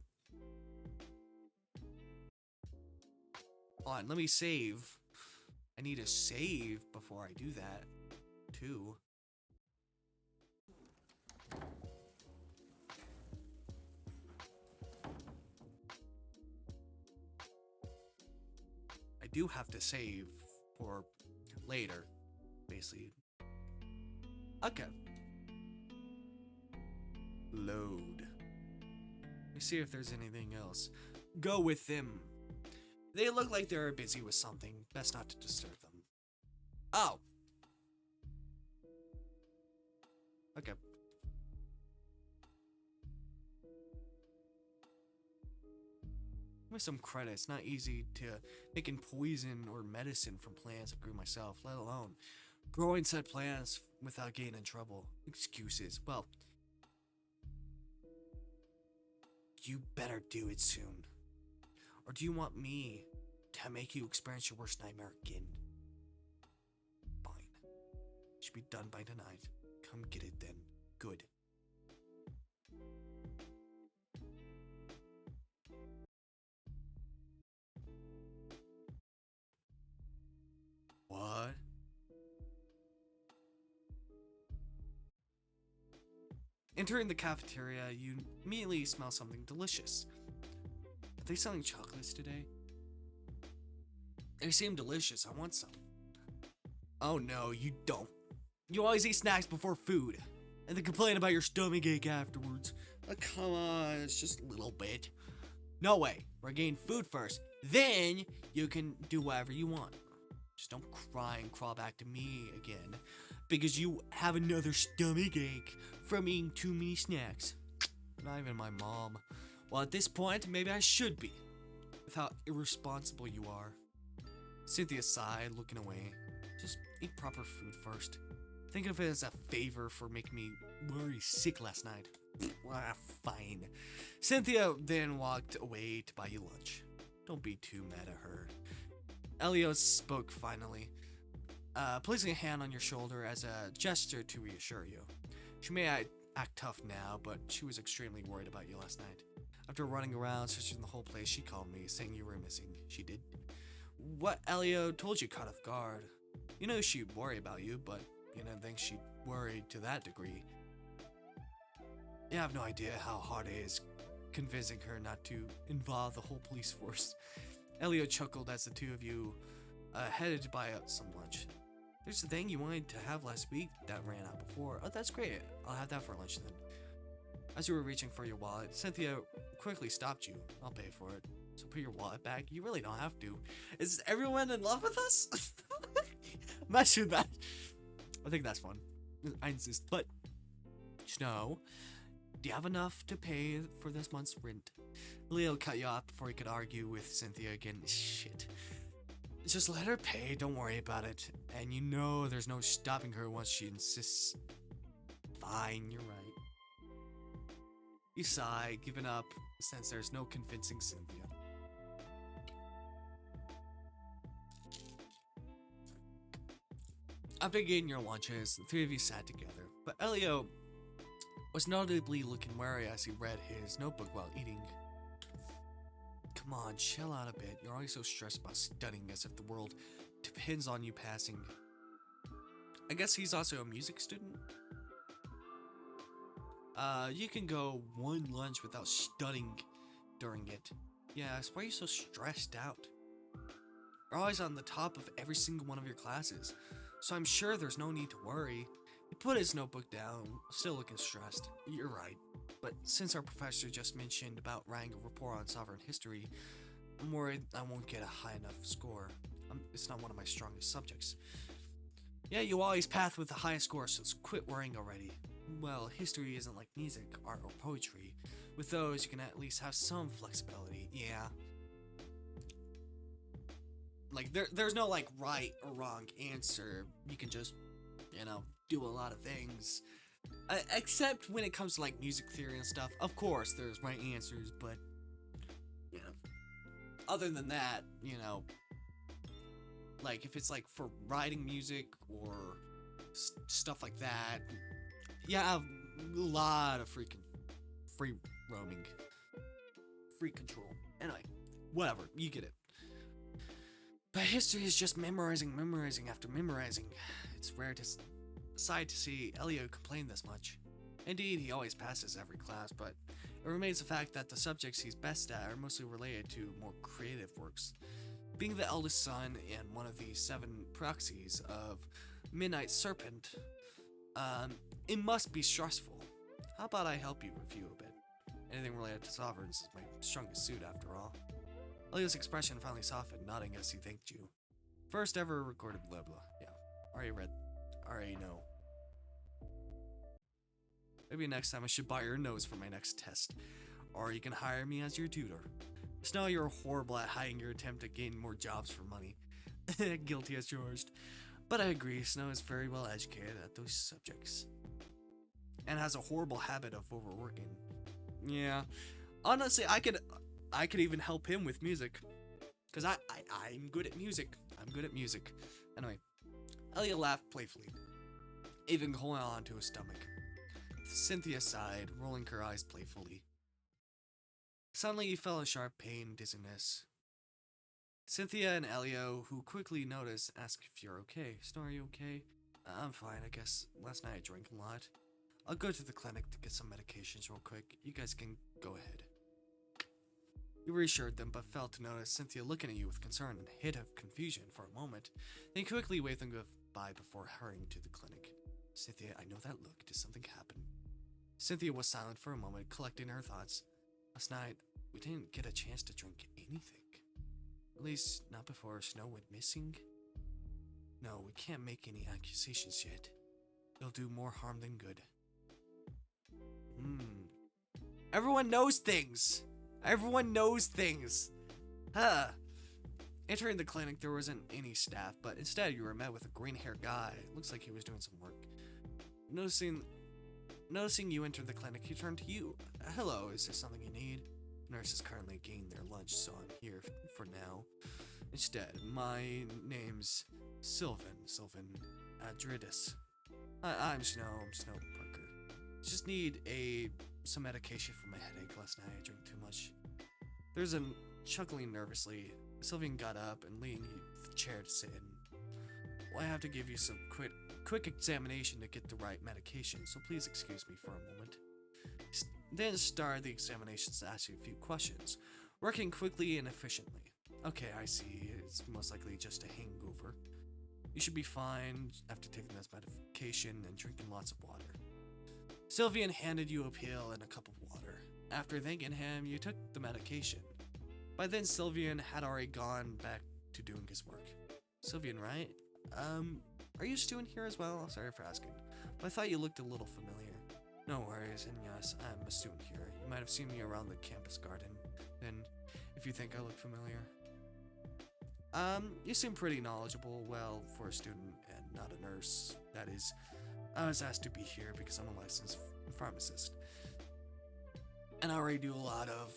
Hold on, let me save. I need to save before I do that, too. I do have to save for later, basically. Okay. Load. Let me see if there's anything else. Go with them. They look like they're busy with something. Best not to disturb them. Oh. Okay. With some credit, it's not easy to making poison or medicine from plants I grew myself, let alone growing said plants without getting in trouble. Excuses. Well, you better do it soon. Or do you want me to make you experience your worst nightmare again? Fine. Should be done by tonight. Come get it then. Good. What? Entering the cafeteria, you immediately smell something delicious. Are they selling chocolates today? They seem delicious. I want some. Oh no, you don't. You always eat snacks before food, and then complain about your stomach ache afterwards. Oh, come on, it's just a little bit. No way. We're getting food first. Then you can do whatever you want. Just don't cry and crawl back to me again because you have another stomach ache from eating too many snacks. Not even my mom. Well, at this point, maybe I should be, with how irresponsible you are. Cynthia sighed, looking away. Just eat proper food first. Think of it as a favor for making me very sick last night. Fine. Cynthia then walked away to buy you lunch. Don't be too mad at her. Elio spoke finally, placing a hand on your shoulder as a gesture to reassure you. She may act tough now, but she was extremely worried about you last night. After running around searching the whole place, she called me, saying you were missing. She did. What Elio told you caught off guard. You know she'd worry about you, but you didn't think she'd worry to that degree. You have no idea how hard it is convincing her not to involve the whole police force. Elio chuckled as the two of you headed to buy out some lunch. There's the thing you wanted to have last week that ran out before. Oh, that's great. I'll have that for lunch then. As you were reaching for your wallet, Cynthia quickly stopped you. I'll pay for it. So put your wallet back. You really don't have to. Is everyone in love with us? Imagine that. I think that's fun. I insist. But, Snow, do you have enough to pay for this month's rent? Leo cut you off before he could argue with Cynthia again. Shit. Just let her pay. Don't worry about it. And you know there's no stopping her once she insists. Fine, you're right. You sigh, giving up, since there's no convincing Cynthia. After getting your lunches, the three of you sat together, but Elio was notably looking wary as he read his notebook while eating. Come on, chill out a bit. You're always so stressed about studying as if the world depends on you passing. I guess he's also a music student? You can go one lunch without studying during it. Yes, why are you so stressed out? You're always on the top of every single one of your classes, so I'm sure there's no need to worry. He put his notebook down, still looking stressed. You're right, but since our professor just mentioned about writing a report on sovereign history, I'm worried I won't get a high enough score. It's not one of my strongest subjects. Yeah, you always pass with the highest score, so quit worrying already. Well, history isn't like music, art, or poetry. With those, you can at least have some flexibility, yeah. Like, there's no, like, right or wrong answer. You can just, do a lot of things. Except when it comes to, like, music theory and stuff. Of course, there's right answers, but, other than that, like, if it's, like, for writing music or stuff like that, yeah, a lot of free roaming. Free control. Anyway, whatever, you get it. But history is just memorizing after memorizing. It's rare to decide to see Elio complain this much. Indeed, he always passes every class, but it remains the fact that the subjects he's best at are mostly related to more creative works. Being the eldest son and one of the 7 proxies of Midnight Serpent, it must be stressful. How about I help you review a bit? Anything related to sovereigns is my strongest suit after all. Elio's expression finally softened, nodding as he thanked you. First ever recorded blah blah. Yeah, already know. Maybe next time I should buy your nose for my next test. Or you can hire me as your tutor. Snow, you're horrible at hiding your attempt at gaining more jobs for money. Guilty as charged. But I agree, Snow is very well educated at those subjects. And has a horrible habit of overworking. Yeah. Honestly, I could even help him with music. Because I'm good at music. Anyway, Elliot laughed playfully, even holding on to his stomach. Cynthia sighed, rolling her eyes playfully. Suddenly, he felt a sharp pain and dizziness. Cynthia and Elio, who quickly noticed, asked if you're okay. Snow, are you okay? I'm fine, I guess. Last night I drank a lot. I'll go to the clinic to get some medications real quick. You guys can go ahead. You reassured them, but failed to notice Cynthia looking at you with concern and a hint of confusion for a moment. Then quickly waved them goodbye before hurrying to the clinic. Cynthia, I know that look. Did something happen? Cynthia was silent for a moment, collecting her thoughts. Last night, we didn't get a chance to drink anything. At least, not before Snow went missing. No, we can't make any accusations yet. It'll do more harm than good. Everyone knows things! Everyone knows things! Huh. Entering the clinic, there wasn't any staff, but instead you were met with a green-haired guy. Looks like he was doing some work. Noticing you enter the clinic, he turned to you. Hello, is there something you need? The nurse is currently getting their lunch, so I'm here for now. Instead, my name's Sylvan Adridis. I'm Snow Parker. Just need some medication for my headache. Last night I drank too much. There's a chuckling nervously. Sylvan got up and leaned the chair to sit in. Well, I have to give you some quick examination to get the right medication, so please excuse me for a moment. Then started the examinations to ask you a few questions, working quickly and efficiently. Okay, I see. It's most likely just a hangover. You should be fine after taking this medication and drinking lots of water. Sylvian handed you a pill and a cup of water. After thanking him, you took the medication. By then, Sylvian had already gone back to doing his work. Sylvian, right? Are you a student here as well? Sorry for asking, but I thought you looked a little familiar. No worries, and yes, I'm a student here. You might have seen me around the campus garden. Then, if you think I look familiar. You seem pretty knowledgeable, well, for a student and not a nurse. That is, I was asked to be here because I'm a licensed pharmacist. And I already do a lot of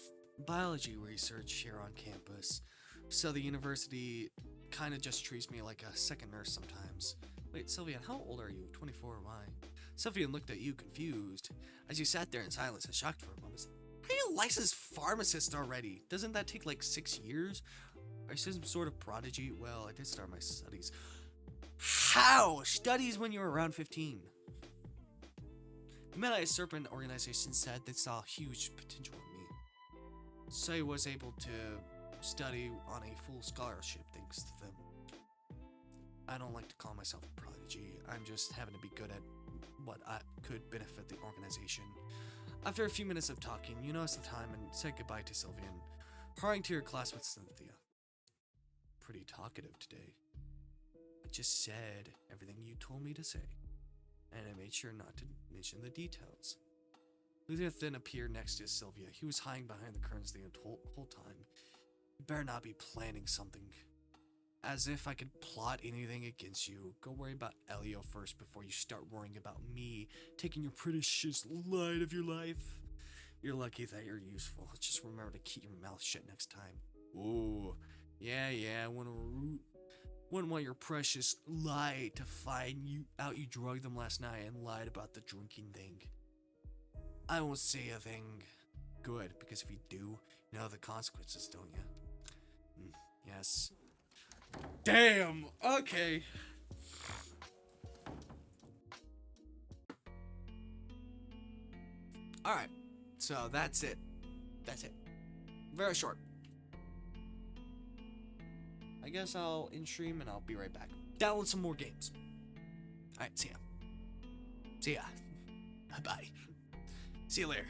biology research here on campus, so the university kind of just treats me like a second nurse sometimes. Wait, Sylvian, how old are you? 24, why? Sylvian looked at you confused, as you sat there in silence and shocked for a moment. Are you a licensed pharmacist already? Doesn't that take like 6 years? Are you some sort of prodigy? Well, I did start my studies. How? Studies when you were around 15. The Midnight Serpent organization said they saw huge potential in me, so I was able to study on a full scholarship thanks to them. I don't like to call myself a prodigy. I'm just having to be good at what could benefit the organization. After a few minutes of talking, you noticed the time and said goodbye to Sylvian, hurrying to your class with Cynthia. Pretty talkative today. I just said everything you told me to say, and I made sure not to mention the details. Luther then appeared next to Sylvia. He was hiding behind the curtains the whole time. You better not be planning something. As if I could plot anything against you. Go worry about Elio first before you start worrying about me taking your precious light of your life. You're lucky that you're useful. Just remember to keep your mouth shut next time. Ooh, yeah, wouldn't want your precious light to find you out you drugged them last night and lied about the drinking thing. I won't say a thing. Good, because if you do, you know the consequences, don't you? Yes. Damn! Okay. Alright, so that's it. That's it. Very short. I guess I'll in stream and I'll be right back. Download some more games. Alright, see ya. See ya. Bye. See you later.